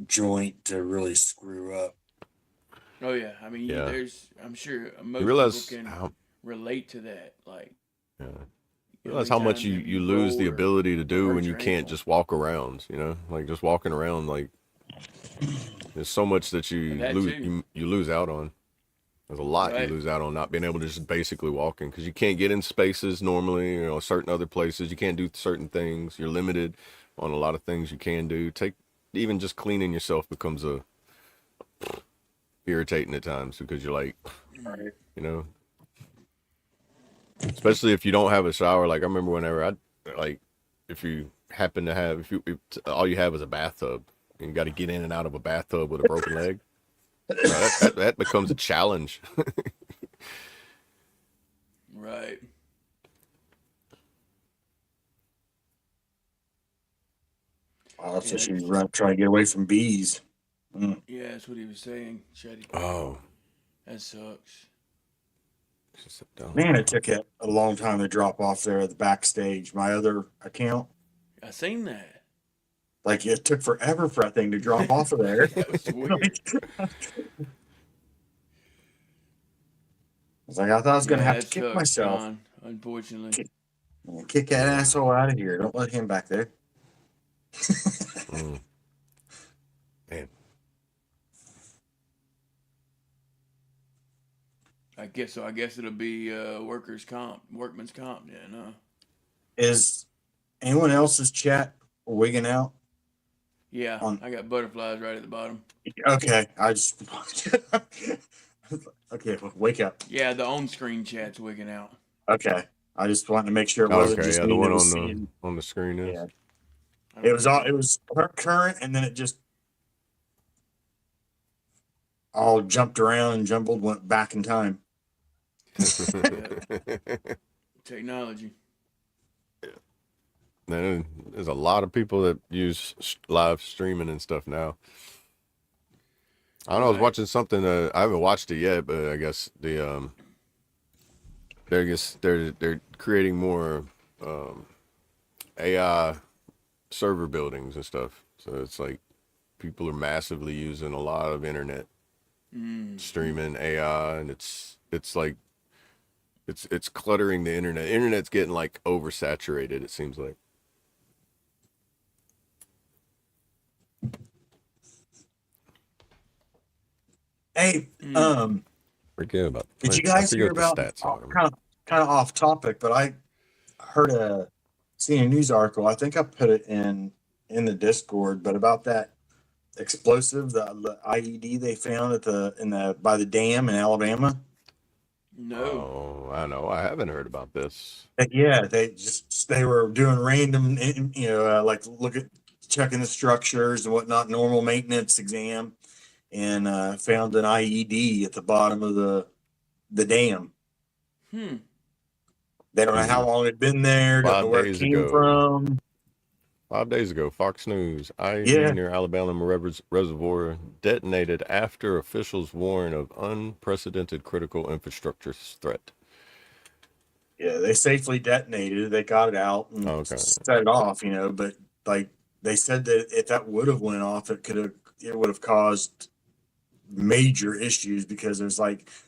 joint to really screw up. Oh yeah, I mean, Yeah. I'm sure most people can how relate to that. Like, yeah. you Realize know, how much anytime you, that you lose the roll or ability to do hurt when you your can't ankle. just walk around, like just walking around, like there's so much that you That lose too. you lose out on. There's a lot you Right. lose out on not being able to just basically walking because you can't get in spaces normally, certain other places you can't do certain things. You're limited on a lot of things you can do. Even just cleaning yourself becomes irritating at times because you're like, especially if you don't have a shower. Like I remember whenever if you happen to have, if all you have is a bathtub and you got to get in and out of a bathtub with a broken leg, that becomes a challenge. Right. Wow, that's Yeah, what you try to get away from bees. Yeah, that's what he was saying. Chetty. Oh, That sucks. Man, it took a long time to drop off there at the backstage. My other account, I seen that. like it took forever for that thing to drop off of there. That was weird. I was like, I thought I was gonna Yeah, have to that kick sucks, myself. John, unfortunately. Kick that asshole out of here. Don't let him back there. Man. I guess so. I guess it'll be workman's comp then, huh? Is anyone else's chat wigging out? Yeah, I got butterflies right at the bottom. Okay, I just okay. Wake up. Yeah, the on-screen chat's wigging out. Okay, I just wanted to make sure it wasn't Okay, just yeah, me the that one was seeing. on the screen is. Yeah, it was all. It was current, and then it just all jumped around and jumbled, went back in time. Technology. Man, there's a lot of people that use live streaming and stuff now. I don't know. I was watching something. I haven't watched it yet, but I guess they're creating more AI server buildings and stuff. So it's like people are massively using a lot of internet streaming AI, and it's like it's cluttering the internet. Internet's getting like oversaturated. It seems like. Hey, Forget about. did you I guys forget hear what the about stats are. kind of off topic, but I heard seen a news article. I think I put it in the Discord, but about that explosive, the IED they found by the dam in Alabama. No. Oh, I know. I haven't heard about this. Yeah, they were doing random, like checking the structures and whatnot, normal maintenance exam, and found an IED at the bottom of the dam. They don't know how long it'd been there. Don't know where it came from. 5 days ago, Fox News, IED near Alabama Reservoir detonated after officials warn of unprecedented critical infrastructure threat. Yeah, they safely detonated. They got it out and set it off. But like they said that if that would have went off, it would have caused major issues because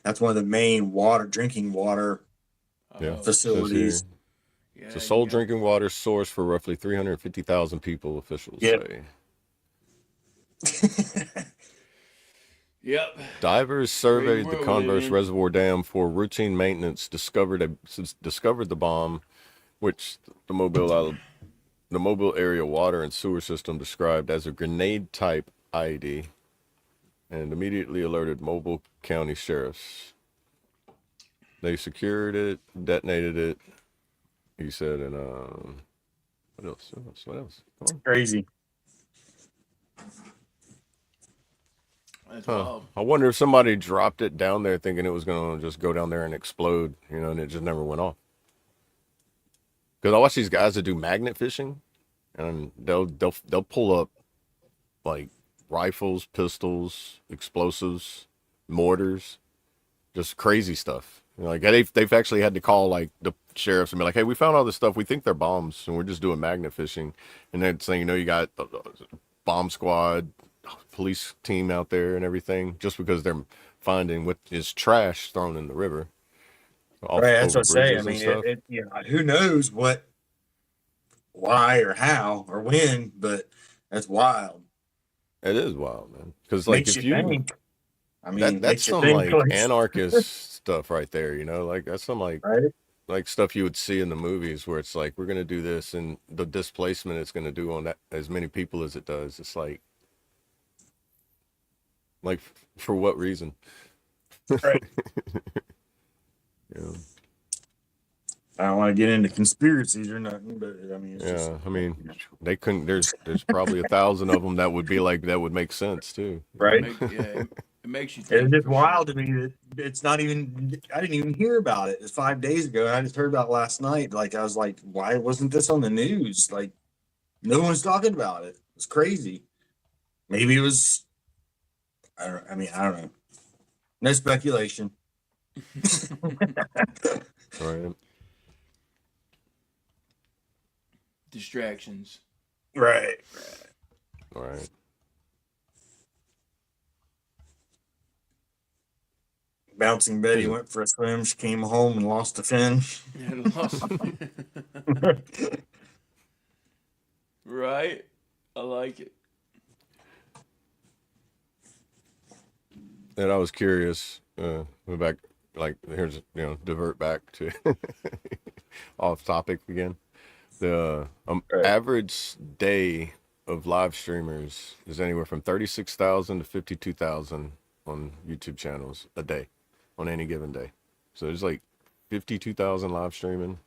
that's one of the main drinking water facilities. It's a sole drinking water source for roughly 350,000 people, officials say. Yep. Divers surveyed the Converse Reservoir Dam for routine maintenance, discovered the bomb, which the Mobile Area Water and Sewer System described as a grenade-type IED, and immediately alerted Mobile County sheriffs. They secured it, detonated it, he said, and what else? What else? Come on. Crazy. That's wild. I wonder if somebody dropped it down there thinking it was going to just go down there and explode, and it just never went off. Because I watch these guys that do magnet fishing, and they'll pull up like rifles, pistols, explosives, mortars, just crazy stuff. Like they've actually had to call like the sheriffs and be like, "Hey, we found all this stuff. We think they're bombs, and we're just doing magnet fishing." And then saying, you got the bomb squad, police team out there and everything, just because they're finding what is trash thrown in the river. Right, that's what I say. I mean, who knows why or how or when, but that's wild. It is wild, man. Because like makes if you you think. I mean, that's some like anarchist stuff right there, like that's some like stuff you would see in the movies where it's like, we're gonna do this, and the displacement it's gonna do on that as many people as it does. It's like for what reason? Right. Yeah. I don't want to get into conspiracies or nothing, but I mean, it's I mean, they couldn't. There's probably 1,000 of them that would be like that would make sense too, right? It makes you think. It's just wild to me that it's not even. I didn't even hear about it. It's 5 days ago, and I just heard about it last night. Like I was like, why wasn't this on the news? Like no one's talking about it. It's crazy. Maybe it was. I don't know. No speculation. Right. Distractions. Right. Bouncing Betty went for a swim. She came home and lost a fin. Right. I like it. And I was curious. Back, like, here's divert back to off topic again. The average day of live streamers is anywhere from 36,000 to 52,000 on YouTube channels a day, on any given day. So there's like 52,000 live streaming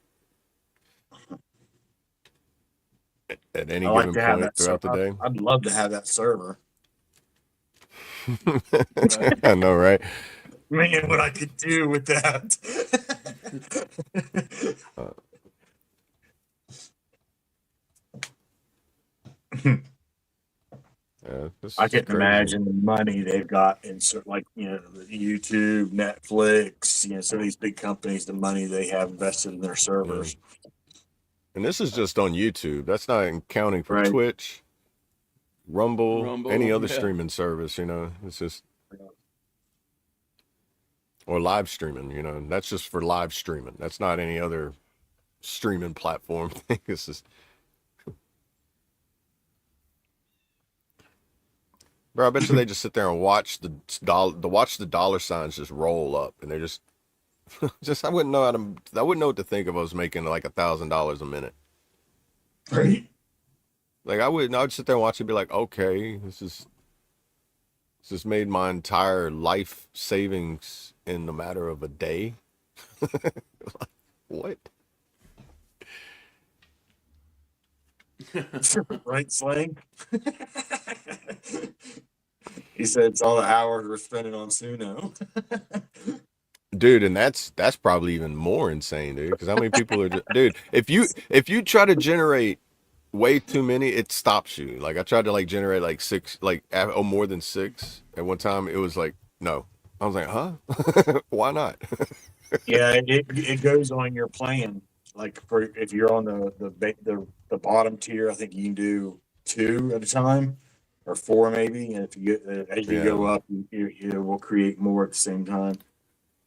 at any I like given to have point that. throughout the day. I'd love to have that server. I know, right? Man, what I could do with that. Yeah, this I is couldn't crazy. imagine the money they've got in like YouTube, Netflix, some of these big companies, the money they have invested in their servers. And this is just on YouTube. That's not accounting for Right. Twitch, Rumble, any other yeah. streaming service. It's just or live streaming. That's just for live streaming. That's not any other streaming platform thing. It's just. Bro, I bet you they just sit there and watch the dollar signs just roll up, and they just I wouldn't know what to think of us making like $1,000 a minute. Right. Like I'd sit there and watch it and be like, okay, this just made my entire life savings in the matter of a day. What? Right, Slang? He said it's all the hours we're spending on Suno. Dude, and that's probably even more insane, dude. Because how many people are dude? If you try to generate way too many, it stops you. Like I tried to generate like 6, more than 6 at one time. It was like no. I was like, huh? Why not? Yeah, it goes on your plan. Like if you're on the bottom tier, I think you can do 2 at a time or 4 maybe. And if you as you go up, it will create more at the same time.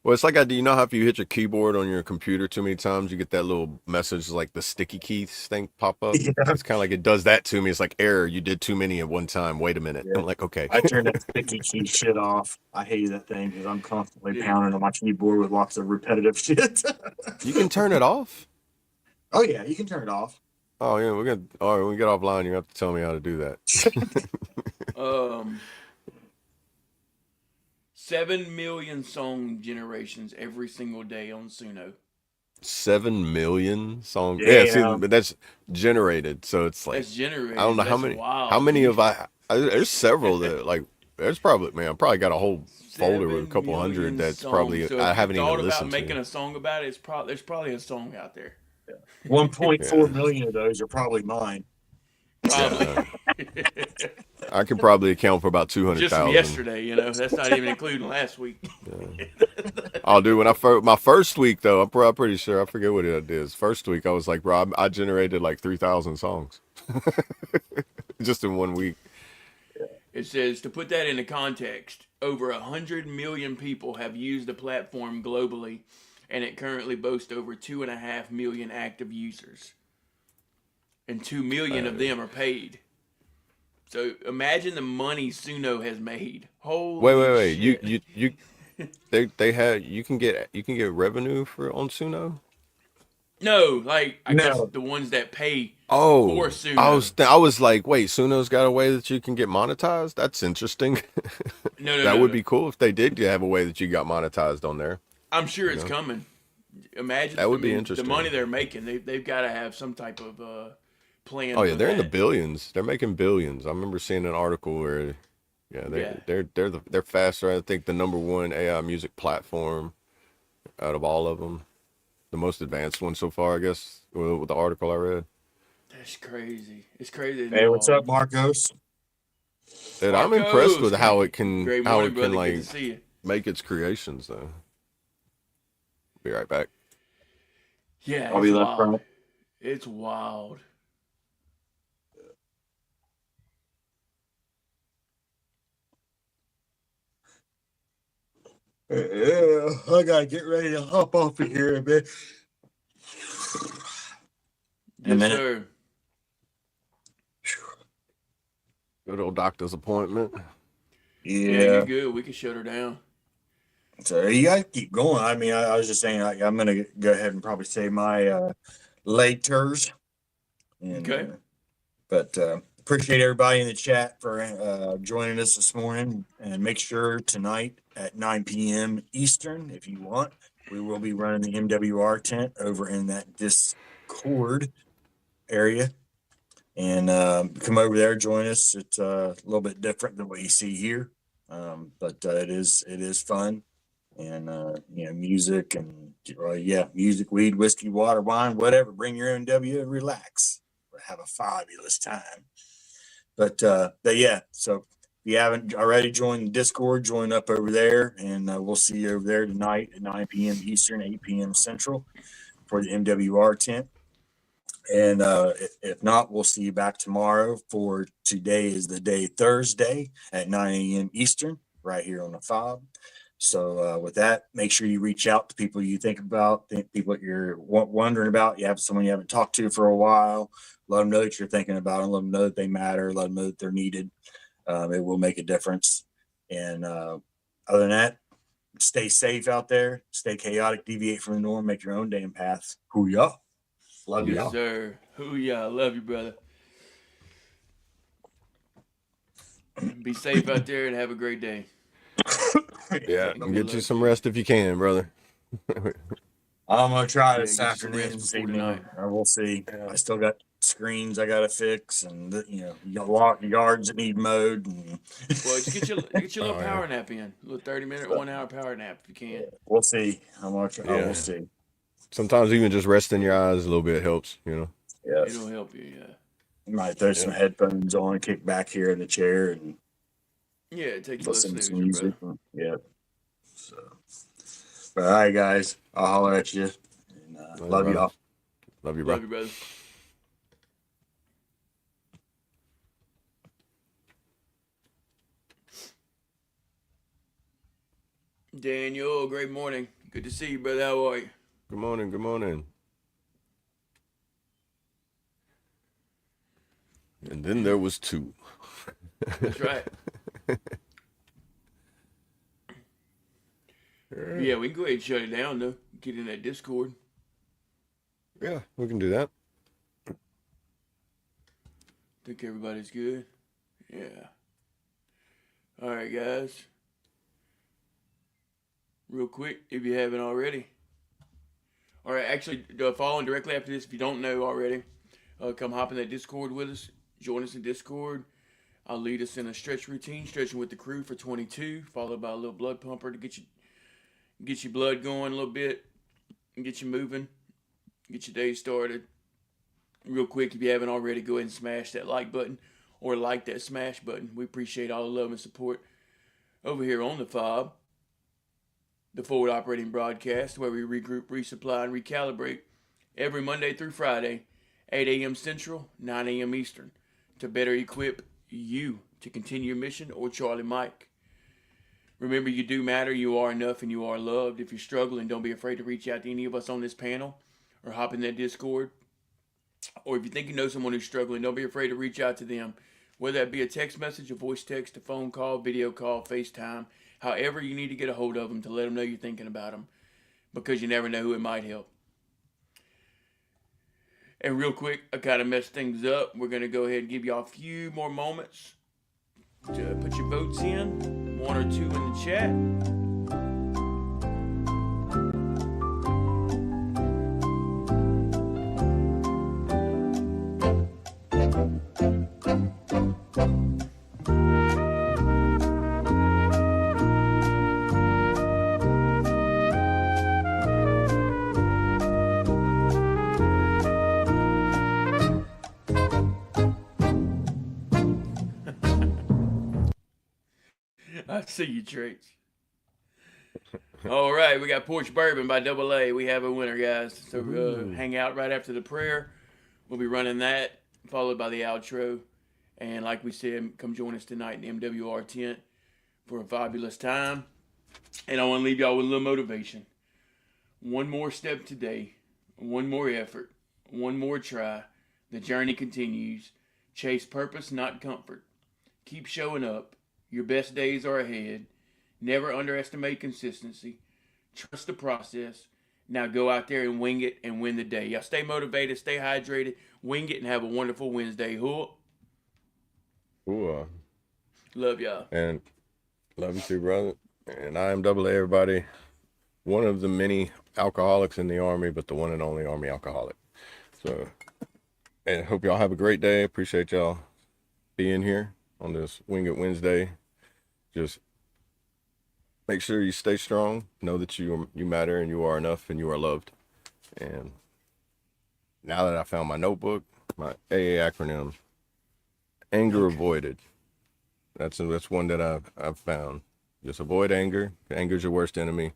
Well, it's like you know how if you hit your keyboard on your computer too many times, you get that little message like the sticky keys thing pop up. Yeah. It's kind of like it does that to me. It's like error, you did too many at one time. Wait a minute. Yeah. I'm like, okay. I turned that sticky key shit off. I hate that thing because I'm constantly pounding on my keyboard with lots of repetitive shit. You can turn it off? Oh yeah, you can turn it off. Oh yeah, all right, when we get offline, you have to tell me how to do that. 7 million song generations every single day on Suno. 7 million songs. Yeah, see, but that's generated, so it's like That's generated. I don't know how That's many. wild, How many dude. have there's several that there's probably I probably got a whole folder with a couple 7 hundred million that's songs. probably So I if haven't you even thought listened about making to. a song about it, there's probably a song out there. 1.4 million of those are probably mine. Probably. I can probably account for about Just from 200,000. yesterday, that's not even including last week. Oh, dude, my first week though, I'm pretty sure I forget what it is. First week, I was like, bro, I generated like 3,000 songs just in 1 week. It says, to put that into context, over 100 million people have used the platform globally, and it currently boasts over 2.5 million active users. And 2 million of them are paid. So imagine the money Suno has made. Holy Wait. shit. You can get revenue on Suno? No, I guess No. the ones that pay Oh, for Suno. I was like, wait, Suno's got a way that you can get monetized? That's interesting. No, That would no. be cool if they did have a way that you got monetized on there. I'm sure it's coming. Imagine That would be interesting. The money they're making. They've got to have some type of plan. Oh yeah, for they're in the that. billions. They're making billions. I remember seeing an article where, they're faster. I think the #1 AI music platform out of all of them, the most advanced one so far, I guess, with the article I read. That's crazy. It's crazy. Hey, what's up, Marcos? And I'm impressed with how it Great can morning, brother. Good to see you. make its creations though. Be right back. Yeah, I'll it's be left wild. front. It's wild. Yeah, I gotta get ready to hop off of here a bit. In a Yes, minute. sir. Good old doctor's appointment. Yeah, Yeah. you're good. We can shut her down. So you gotta keep going. I mean, I was just saying, I'm gonna go ahead and probably say my laters. And, Okay. But appreciate everybody in the chat for joining us this morning. And make sure tonight at 9 p.m. Eastern. If you want, we will be running the MWR tent over in that Discord area. And come over there, join us. It's a little bit different than what you see here, but it is fun, and music and music, weed, whiskey, water, wine, whatever. Bring your own W and relax. Have a fabulous time. But yeah, so if you haven't already joined the Discord, join up over there, and we'll see you over there tonight at 9 p.m. Eastern, 8 p.m. Central for the MWR tent. And if not, we'll see you back tomorrow for Today is the Day Thursday at 9 a.m. Eastern, right here on the FOB. So with that, make sure you reach out to people you think about, people that you're wondering about. You have someone you haven't talked to for a while. Let them know that you're thinking about them. Let them know that they matter. Let them know that they're needed. It will make a difference. And other than that, stay safe out there. Stay chaotic. Deviate from the norm. Make your own damn path. Hoo-yah. Love you. Yes, sir. Hoo-yah. Love you, brother. Be safe out there and have a great day. Yeah, and get you some rest if you can, brother. I'm gonna try this afternoon. This evening. We'll see. I still got screens I gotta fix, and you got a lot of yards that need mowed. And well, just get your little power nap in. A little 30-minute, 1 hour power nap if you can. We'll see. I'm gonna try. Yeah. We'll see. Sometimes even just resting your eyes a little bit helps, Yes. It'll help you, yeah. You might throw some headphones on, kick back here in the chair, and take a listen to listen some music. So, but all right, guys, I'll holler at you. And, love y'all. Love you, bro. Love you, brother. Daniel, great morning. Good to see you, brother. How are you? Good morning. Good morning. And then there was 2. That's right. Yeah, we can go ahead and shut it down, though. Get in that Discord. Yeah, we can do that. Think everybody's good? Yeah. All right, guys. Real quick, if you haven't already. All right, actually, following directly after this, if you don't know already, come hop in that Discord with us. Join us in Discord. I'll lead us in a stretch routine, stretching with the crew for 22, followed by a little blood pumper to get your blood going a little bit, and get you moving, get your day started. Real quick, if you haven't already, go ahead and smash that like button or like that smash button. We appreciate all the love and support over here on the FOB, the Forward Operating Broadcast, where we regroup, resupply, and recalibrate every Monday through Friday, 8 a.m. Central, 9 a.m. Eastern, to better equip you to continue your mission, or Charlie Mike. Remember, you do matter, you are enough, and you are loved. If you're struggling, don't be afraid to reach out to any of us on this panel or hop in that Discord. Or if you think you know someone who's struggling, don't be afraid to reach out to them. Whether that be a text message, a voice text, a phone call, video call, FaceTime, however you need to get a hold of them to let them know you're thinking about them, because you never know who it might help. And real quick, I kind of messed things up. We're going to go ahead and give y'all a few more moments to put your votes in, 1 or 2 in the chat. I see you, traits. All right, we got Porch Bourbon by Double A. We have a winner, guys. So hang out right after the prayer. We'll be running that, followed by the outro. And like we said, come join us tonight in the MWR tent for a fabulous time. And I want to leave y'all with a little motivation. One more step today, one more effort, one more try. The journey continues. Chase purpose, not comfort. Keep showing up. Your best days are ahead. Never underestimate consistency. Trust the process. Now go out there and wing it and win the day. Y'all stay motivated, stay hydrated, wing it, and have a wonderful Wednesday. Hook. Ooh. Love y'all. And love you too, brother. And I am Double A, everybody. One of the many alcoholics in the Army, but the one and only Army alcoholic. So, and hope y'all have a great day. Appreciate y'all being here on this Wing It Wednesday. Just make sure you stay strong. Know that you matter and you are enough and you are loved. And now that I found my notebook, my AA acronym, anger avoided. That's one that I've found. Just avoid anger. Anger is your worst enemy.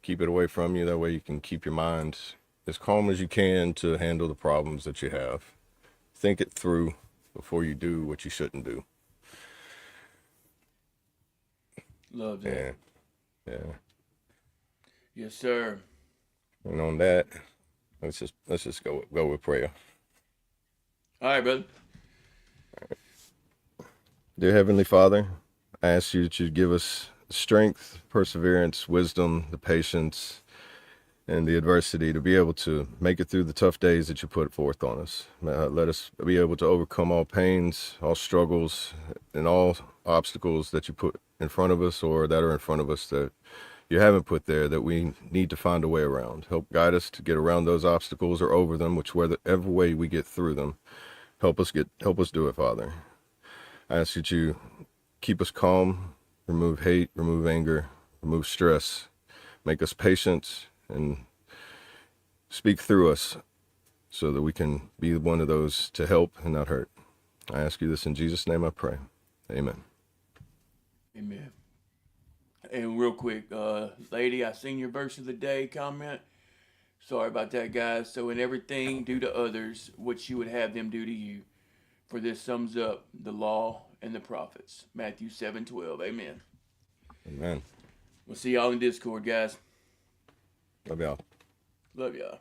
Keep it away from you. That way you can keep your mind as calm as you can to handle the problems that you have. Think it through before you do what you shouldn't do. Love that. Yeah. Yes, sir. And on that, let's just go with prayer. All right, brother. Dear Heavenly Father, I ask you that you give us strength, perseverance, wisdom, the patience, and the adversity to be able to make it through the tough days that you put forth on us. Let us be able to overcome all pains, all struggles, and all obstacles that you put in front of us or that are in front of us that you haven't put there that we need to find a way around. Help guide us to get around those obstacles or over them, whichever way we get through them. Help us do it, Father. I ask that you keep us calm, remove hate, remove anger, remove stress, make us patient, and speak through us so that we can be one of those to help and not hurt. I ask you this in Jesus' name I pray. Amen. Amen. And real quick, lady, I seen your verse of the day comment. Sorry about that, guys. So in everything, do to others what you would have them do to you. For this sums up the law and the prophets. Matthew 7:12. Amen. Amen. We'll see y'all in Discord, guys. Love y'all. Love y'all.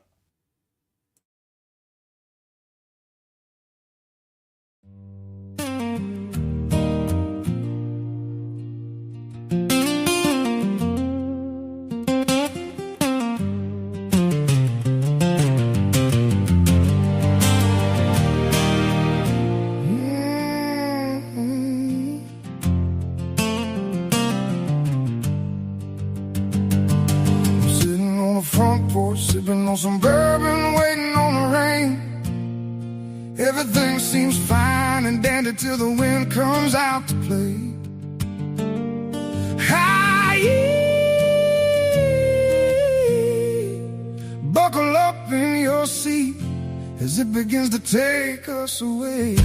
Sipping on some bourbon, waiting on the rain. Everything seems fine and dandy till the wind comes out to play. Hi, buckle up in your seat as it begins to take us away.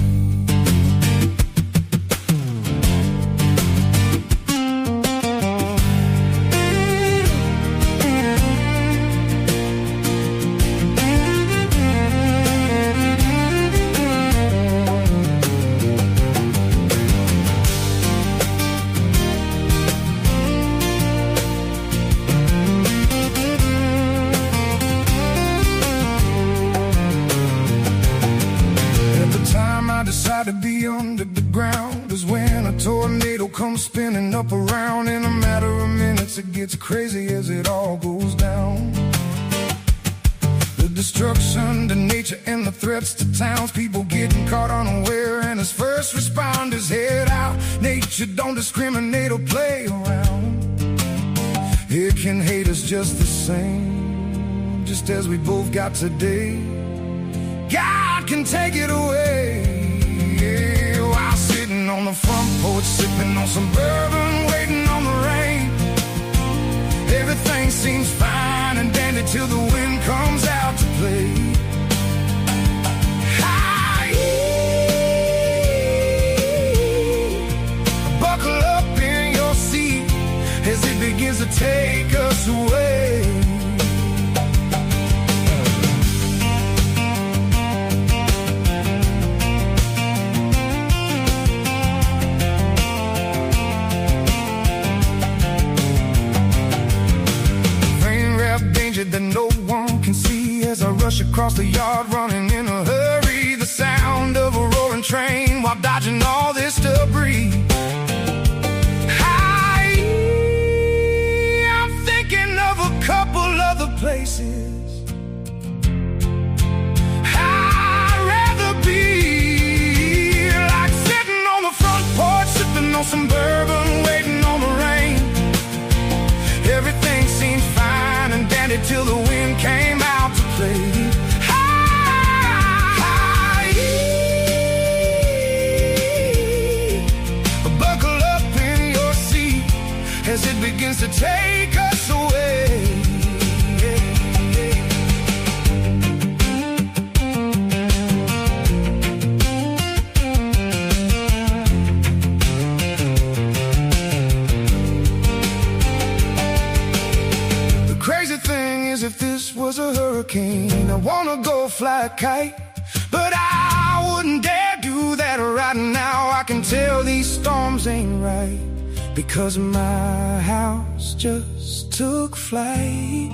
To be under the ground is when a tornado comes spinning up around. In a matter of minutes it gets crazy as it all goes down. The destruction to nature and the threats to towns, people getting caught unaware, and as first responders head out. Nature don't discriminate or play around. It can hate us just the same, just as we both got today. God can take it away. While sitting on the front porch, sipping on some bourbon, waiting on the rain. Everything seems fine and dandy till the wind comes out to play. Hi, buckle up in your seat as it begins to take us away. That no one can see as I rush across the yard, running in a hurry. The sound of a roaring train while dodging all this debris. Hi, I'm thinking of a couple other places I'd rather be, like sitting on the front porch, sipping on some bourbon, waiting on the rain. take us away. The crazy thing is, if this was a hurricane, I wanna go fly a kite, but I wouldn't dare do that right now. I can tell these storms ain't right, because my house just took flight.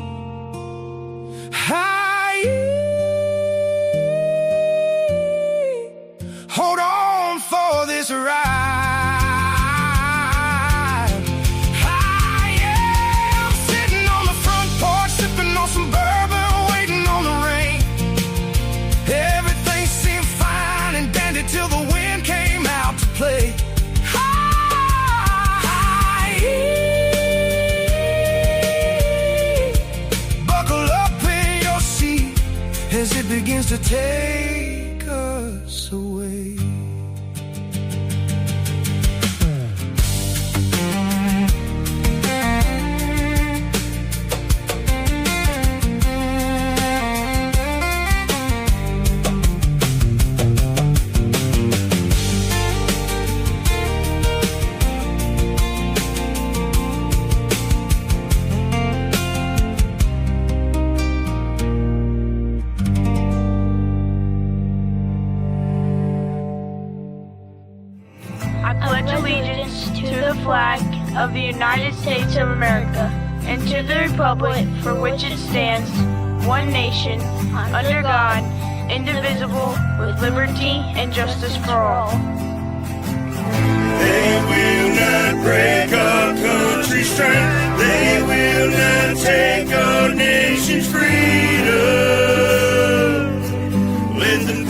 Hold on for this ride. I'm sitting on the front porch, sipping on some bourbon, waiting on the rain. Everything seemed fine and dandy till the wind came out to play. Buckle up in your seat as it begins to take us away. I pledge allegiance to the flag of the United States of America and to the republic for which it stands, one nation, under God, indivisible, with liberty and justice for all. They will not break our country's strength. They will not take our nation's freedom. Let them